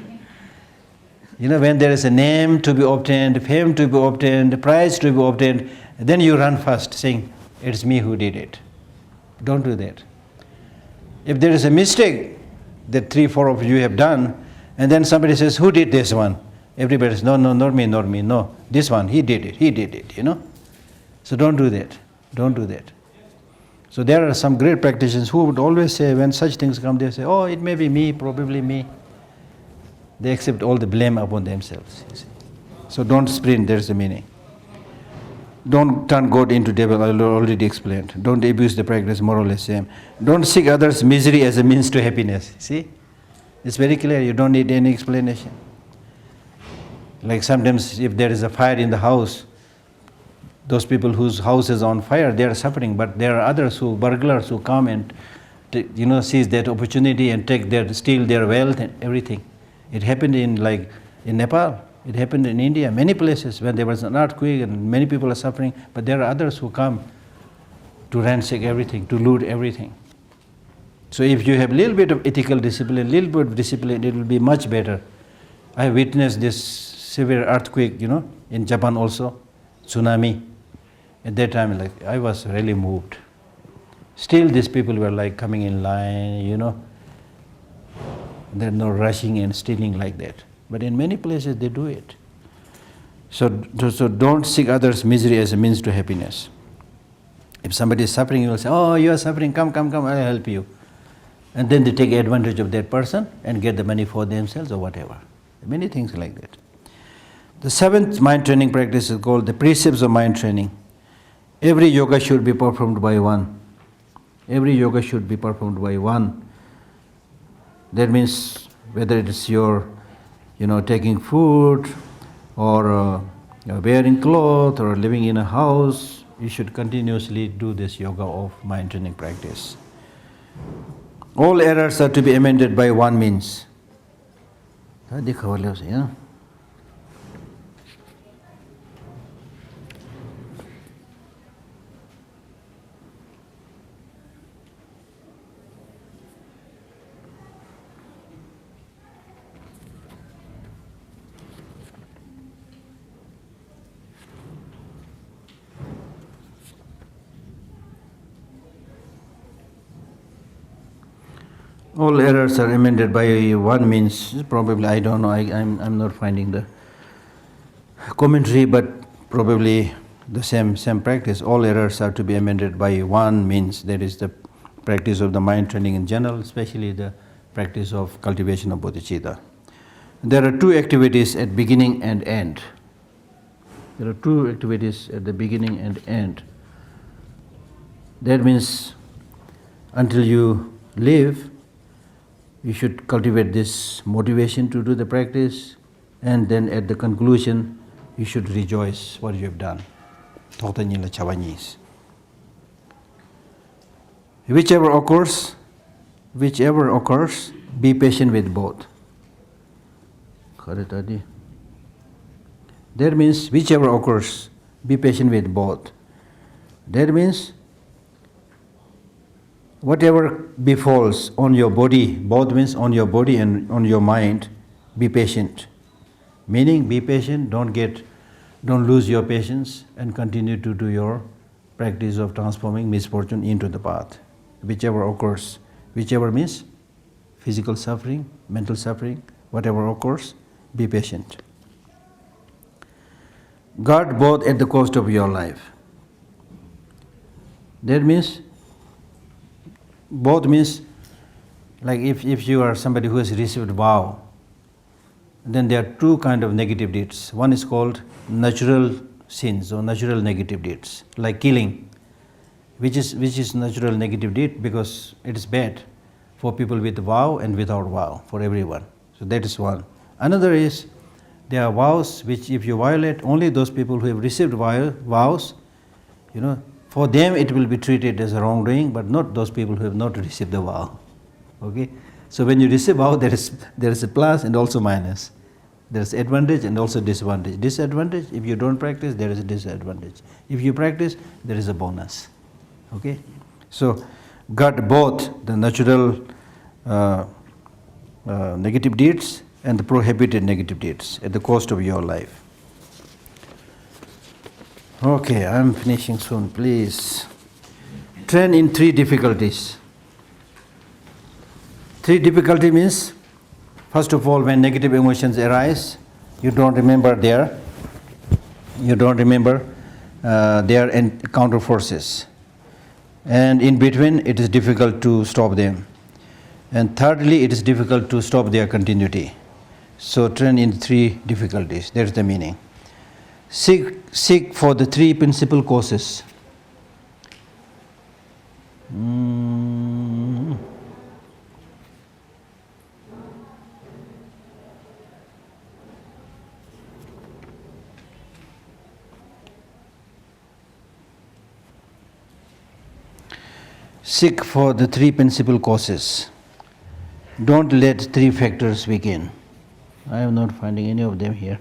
When there is a name to be obtained, fame to be obtained, prize to be obtained, then you run first saying, it's me who did it. Don't do that. If there is a mistake that 3, 4 of you have done, and then somebody says, who did this one? Everybody says, no, not me, no. This one, he did it, So don't do that. Don't do that. So there are some great practitioners who would always say, when such things come, they say, oh, it may be me, probably me. They accept all the blame upon themselves. You see. So don't sprint, there's the meaning. Don't turn God into devil, I already explained. Don't abuse the practice, more or less same. Don't seek others' misery as a means to happiness. See? It's very clear, you don't need any explanation. Like sometimes if there is a fire in the house, those people whose house is on fire, they are suffering, but there are others burglars who come and seize that opportunity and steal their wealth and everything. It happened in Nepal, it happened in India, many places when there was an earthquake and many people are suffering, but there are others who come to ransack everything, to loot everything. So if you have a little bit of ethical discipline, a little bit of discipline, it will be much better. I witnessed this severe earthquake, in Japan also, tsunami. At that time, I was really moved. Still these people were coming in line, They're not rushing and stealing like that. But in many places they do it. So don't seek others' misery as a means to happiness. If somebody is suffering, you will say, oh, you are suffering, come, I'll help you. And then they take advantage of that person and get the money for themselves or whatever. Many things like that. The 7th mind training practice is called the precepts of mind training. Every yoga should be performed by one. Every yoga should be performed by one. That means whether it is your, taking food or wearing clothes or living in a house, you should continuously do this yoga of mind training practice. All errors are to be amended by one means. All errors are amended by one means. Probably, I don't know, I'm not finding the commentary, but probably the same practice. All errors are to be amended by one means. That is the practice of the mind training in general, especially the practice of cultivation of bodhicitta. There are two activities at beginning and end. There are two activities at the beginning and end. That means until you live, you should cultivate this motivation to do the practice, and then at the conclusion, you should rejoice what you have done. Whichever occurs, be patient with both. That means whichever occurs, be patient with both. That means whatever befalls on your body, both means on your body and on your mind, be patient. Meaning, be patient, don't lose your patience, and continue to do your practice of transforming misfortune into the path. Whichever occurs, whichever means physical suffering, mental suffering, whatever occurs, be patient. Guard both at the cost of your life. That means, both means, like if you are somebody who has received vow, then there are two kinds of negative deeds. One is called natural sins or natural negative deeds, like killing, which is natural negative deed because it is bad for people with vow and without vow, for everyone. So that is one. Another is, there are vows which if you violate, only those people who have received vows, for them it will be treated as a wrongdoing, but not those people who have not received the vow. Okay? So when you receive vow, there is a plus and also minus. There is advantage and also disadvantage. Disadvantage, if you don't practice, there is a disadvantage. If you practice, there is a bonus. Okay? So guard both the natural negative deeds and the prohibited negative deeds at the cost of your life. Okay, I'm finishing soon, please. Train in 3 difficulties. 3 difficulty means, first of all, when negative emotions arise, you don't remember their counter forces. And in between, it is difficult to stop them. And thirdly, it is difficult to stop their continuity. So train in 3 difficulties. That's the meaning. Seek for the 3 principal causes. Seek for the 3 principal causes. Don't let 3 factors weaken. I am not finding any of them here.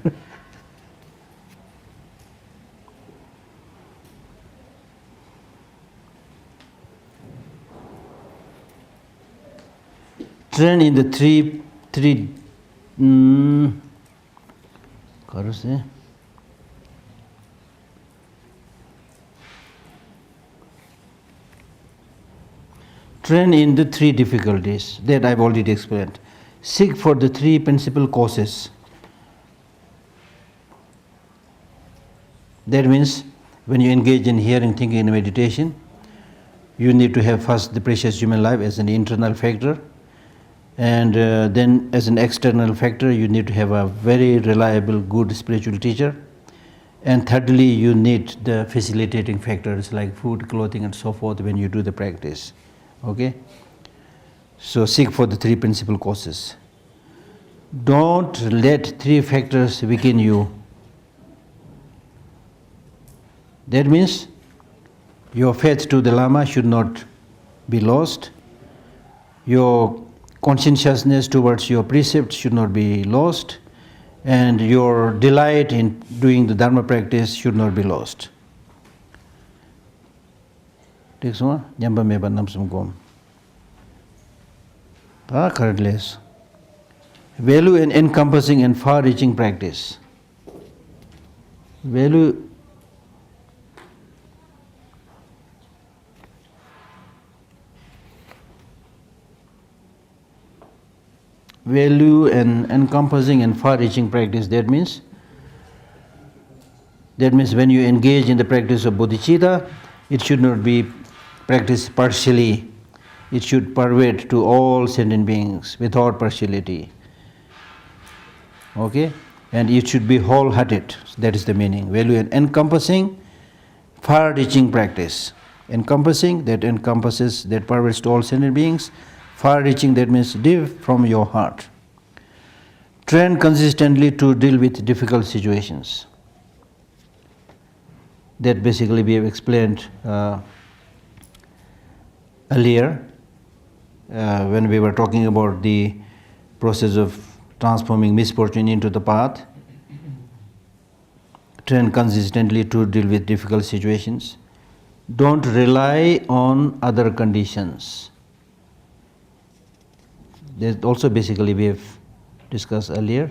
Train in the 3 Train in the 3 difficulties that I've already explained. Seek for the 3 principal causes. That means when you engage in hearing, thinking, and meditation, you need to have first the precious human life as an internal factor, and then as an external factor, you need to have a very reliable, good spiritual teacher, And thirdly, you need the facilitating factors like food, clothing, and so forth when you do the practice. Okay? So seek for the three principal causes. Don't let three factors weaken you. That means your faith to the Lama should not be lost. Your conscientiousness towards your precepts should not be lost. And your delight in doing the Dharma practice should not be lost. Take some, Nyamba meba namsum gom. Currentless. Value and encompassing and far-reaching practice. Value and encompassing and far-reaching practice. That means when you engage in the practice of bodhicitta, it should not be practiced partially. It should pervade to all sentient beings without partiality. Okay? And it should be wholehearted. That is the meaning. Value and encompassing, far-reaching practice. Encompassing, that encompasses, that pervades to all sentient beings. Far-reaching, that means deep from your heart. Train consistently to deal with difficult situations. That basically we have explained earlier when we were talking about the process of transforming misfortune into the path. Train consistently to deal with difficult situations. Don't rely on other conditions. That also basically we have discussed earlier.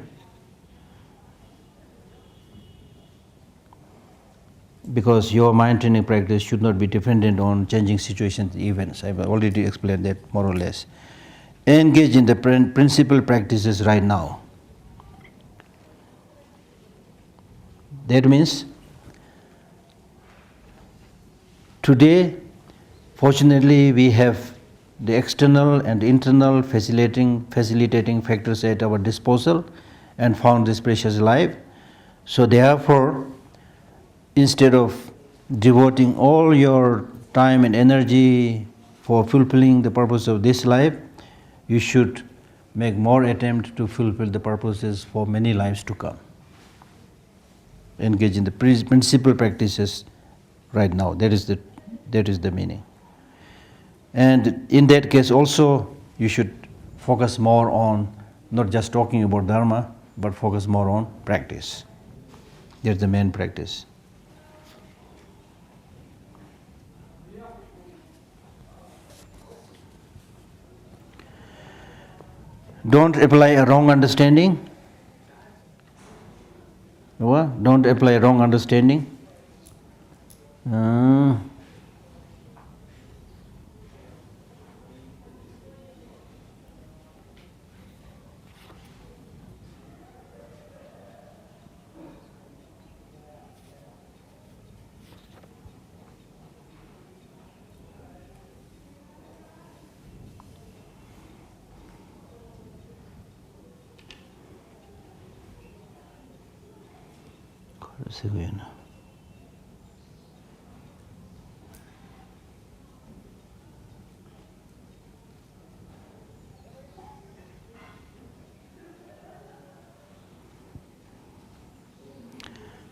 Because your mind training practice should not be dependent on changing situations, events. I've already explained that more or less. Engage in the principal practices right now. That means today, fortunately, we have the external and internal facilitating factors at our disposal and found this precious life. So therefore, instead of devoting all your time and energy for fulfilling the purpose of this life, you should make more attempt to fulfill the purposes for many lives to come. Engage in the principal practices right now. That is the meaning. And in that case also, you should focus more on not just talking about Dharma, but focus more on practice. That's the main practice. Don't apply a wrong understanding. What? Don't apply a wrong understanding.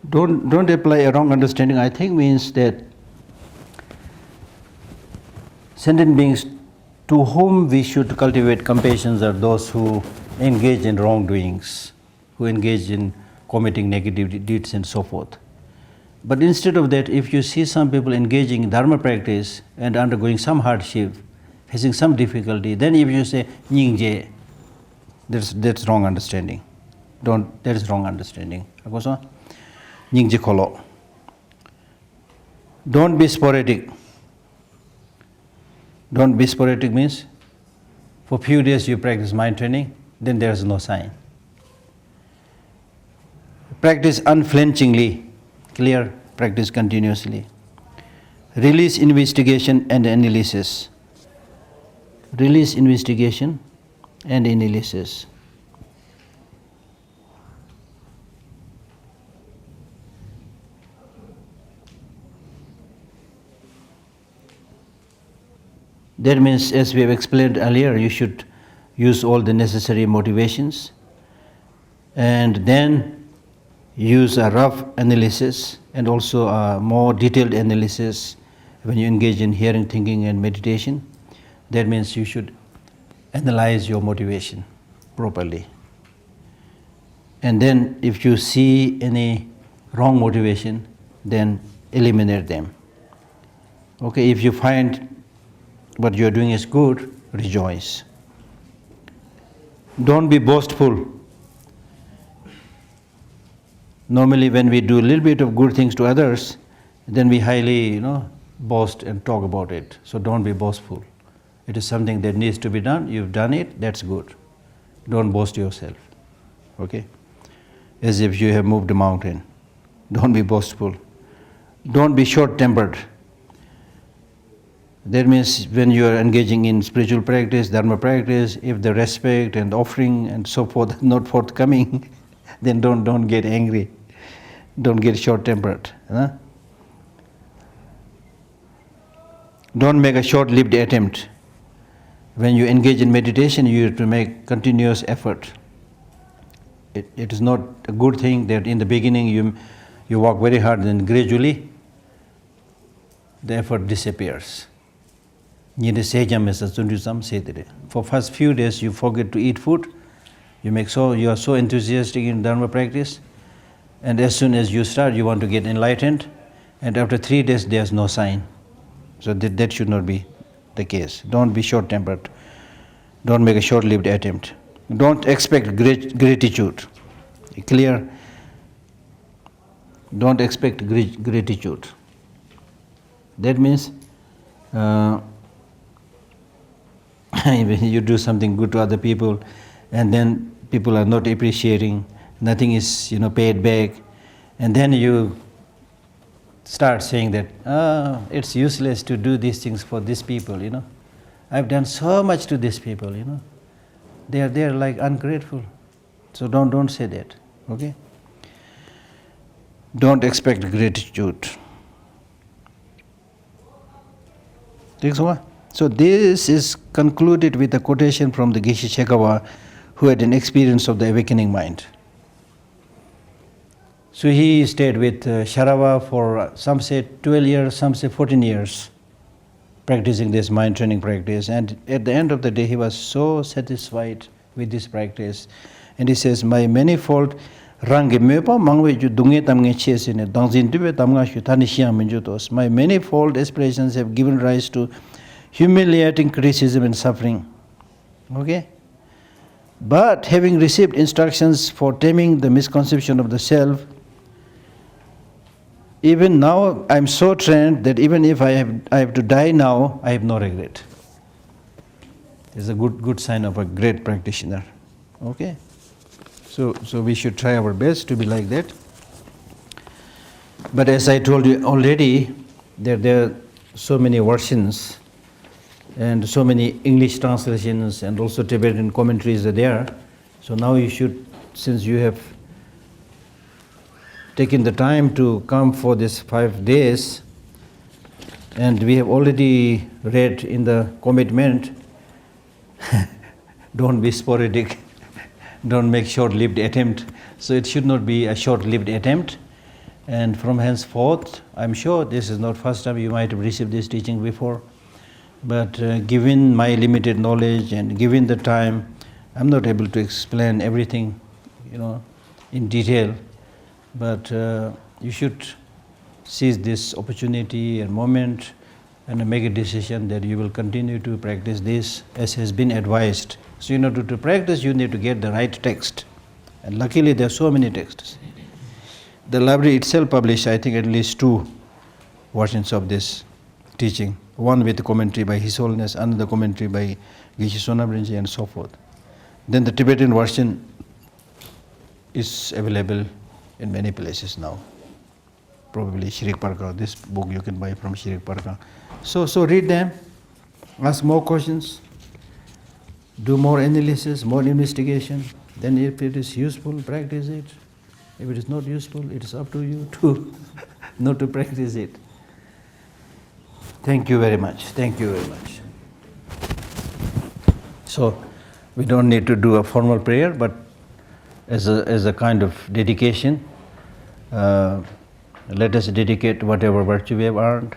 Don't apply a wrong understanding, I think means that sentient beings to whom we should cultivate compassion are those who engage in wrongdoings, who engage in committing negative deeds and so forth. But instead of that, if you see some people engaging in Dharma practice and undergoing some hardship, facing some difficulty, then if you say, Nyingje, that's wrong understanding. That is wrong understanding. Nyingje kholo. Don't be sporadic. Don't be sporadic means for few days you practice mind training, then there is no sign. Practice unflinchingly, clear, practice continuously. Release investigation and analysis. Release investigation and analysis. That means, as we have explained earlier, you should use all the necessary motivations and then use a rough analysis and also a more detailed analysis when you engage in hearing, thinking and meditation. That means you should analyze your motivation properly. And then if you see any wrong motivation, then eliminate them. Okay, if you find what you are doing is good, rejoice. Don't be boastful. Normally when we do a little bit of good things to others, then we highly, boast and talk about it. So don't be boastful. It is something that needs to be done. You've done it, that's good. Don't boast yourself. Okay? As if you have moved a mountain. Don't be boastful. Don't be short-tempered. That means when you are engaging in spiritual practice, dharma practice, if the respect and offering and so forth are not forthcoming, then don't get angry. Don't get short-tempered. Huh? Don't make a short-lived attempt. When you engage in meditation, you have to make continuous effort. It is not a good thing that in the beginning you work very hard and gradually the effort disappears. For first few days you forget to eat food, you are so enthusiastic in dharma practice, and as soon as you start you want to get enlightened, and after 3 days there's no sign. So that should not be the case. Don't be short-tempered. Don't make a short-lived attempt. Don't expect gratitude. Clear? Don't expect gratitude. That means you do something good to other people and then people are not appreciating, nothing is paid back, and then you start saying that it's useless to do these things for these people, I've done so much to these people, they are like ungrateful. So don't say that. Okay? Don't expect gratitude. So this is concluded with a quotation from the Geshe Chekawa, who had an experience of the awakening mind. So he stayed with Sharava for, some say 12 years, some say 14 years, practicing this mind training practice. And at the end of the day, he was so satisfied with this practice. And he says, my manifold my manifold aspirations have given rise to humiliating criticism and suffering. Okay? But having received instructions for taming the misconception of the self, even now I am so trained that even if I have to die now, I have no regret. It's a good sign of a great practitioner. Okay? So we should try our best to be like that. But as I told you already, there are so many versions and so many English translations and also Tibetan commentaries are there. So now you should, since you have taken the time to come for this 5 days, and we have already read in the commitment, don't be sporadic, don't make short-lived attempt. So it should not be a short-lived attempt. And from henceforth, I'm sure this is not first time you might have received this teaching before, but given my limited knowledge and given the time, I'm not able to explain everything, in detail. But you should seize this opportunity and moment and make a decision that you will continue to practice this as has been advised. So in order to practice, you need to get the right text. And luckily there are so many texts. The library itself published, I think, at least 2 versions of this teaching. One with a commentary by His Holiness, another commentary by Geshe Sonabrinji, and so forth. Then the Tibetan version is available in many places now. Probably Shirik Parka, this book you can buy from Shirik Parka. So read them, ask more questions, do more analysis, more investigation. Then if it is useful, practice it. If it is not useful, it is up to you to not to practice it. Thank you very much. Thank you very much. So we don't need to do a formal prayer, but as a kind of dedication, let us dedicate whatever virtue we have earned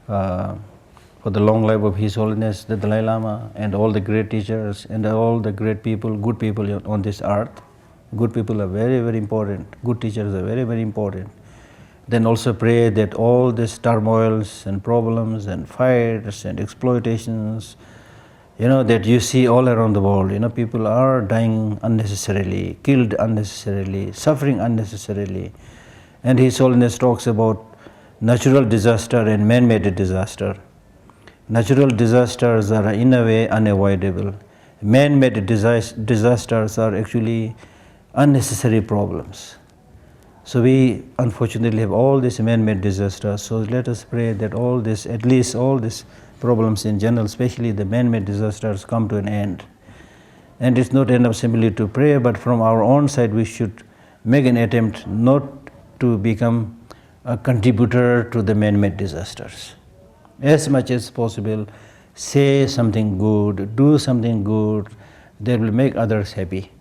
for the long life of His Holiness the Dalai Lama and all the great teachers and all the great people, good people on this earth. Good people are very, very important. Good teachers are very, very important. Then also pray that all these turmoils and problems and fights and exploitations, that you see all around the world, people are dying unnecessarily, killed unnecessarily, suffering unnecessarily. And His Holiness talks about natural disaster and man-made disaster. Natural disasters are in a way unavoidable. Man-made disasters are actually unnecessary problems. So we unfortunately have all these man-made disasters. So let us pray that at least all these problems in general, especially the man-made disasters, come to an end. And it's not enough simply to pray, but from our own side we should make an attempt not to become a contributor to the man-made disasters. As much as possible, say something good, do something good that will make others happy.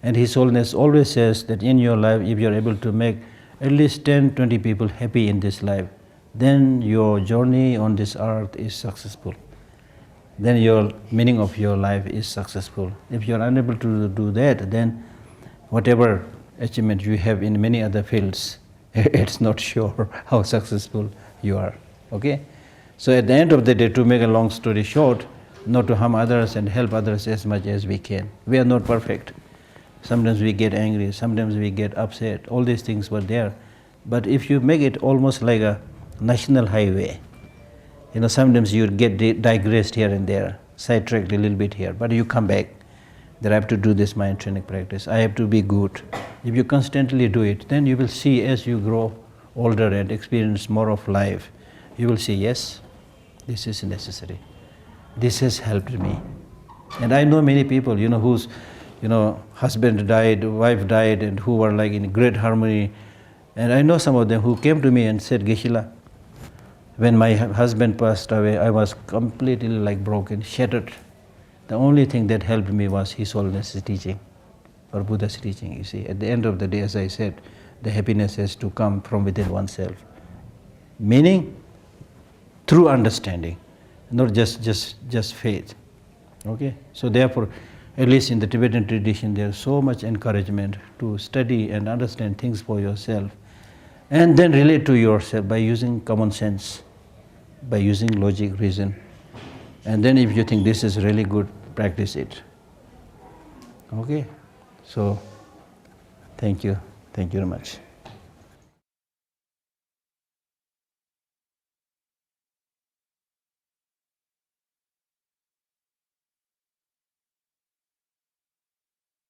And His Holiness always says that in your life, if you are able to make at least 10, 20 people happy in this life, then your journey on this earth is successful. Then your meaning of your life is successful. If you are unable to do that, then whatever achievement you have in many other fields, it's not sure how successful you are. Okay? So at the end of the day, to make a long story short, not to harm others and help others as much as we can. We are not perfect. Sometimes we get angry, sometimes we get upset. All these things were there. But if you make it almost like a national highway, sometimes you get digressed here and there, sidetracked a little bit here, but you come back. That I have to do this mind training practice. I have to be good. If you constantly do it, then you will see as you grow older and experience more of life, you will see, yes, this is necessary. This has helped me. And I know many people, whose husband died, wife died, and who were like in great harmony. And I know some of them who came to me and said, Geshe, when my husband passed away, I was completely like broken, shattered. The only thing that helped me was His Holiness's teaching, or Buddha's teaching, you see. At the end of the day, as I said, the happiness has to come from within oneself. Meaning, through understanding, not just faith. Okay? So therefore, at least in the Tibetan tradition, there is so much encouragement to study and understand things for yourself, and then relate to yourself by using common sense, by using logic, reason. And then if you think this is really good, practice it. Okay? So, thank you. Thank you very much.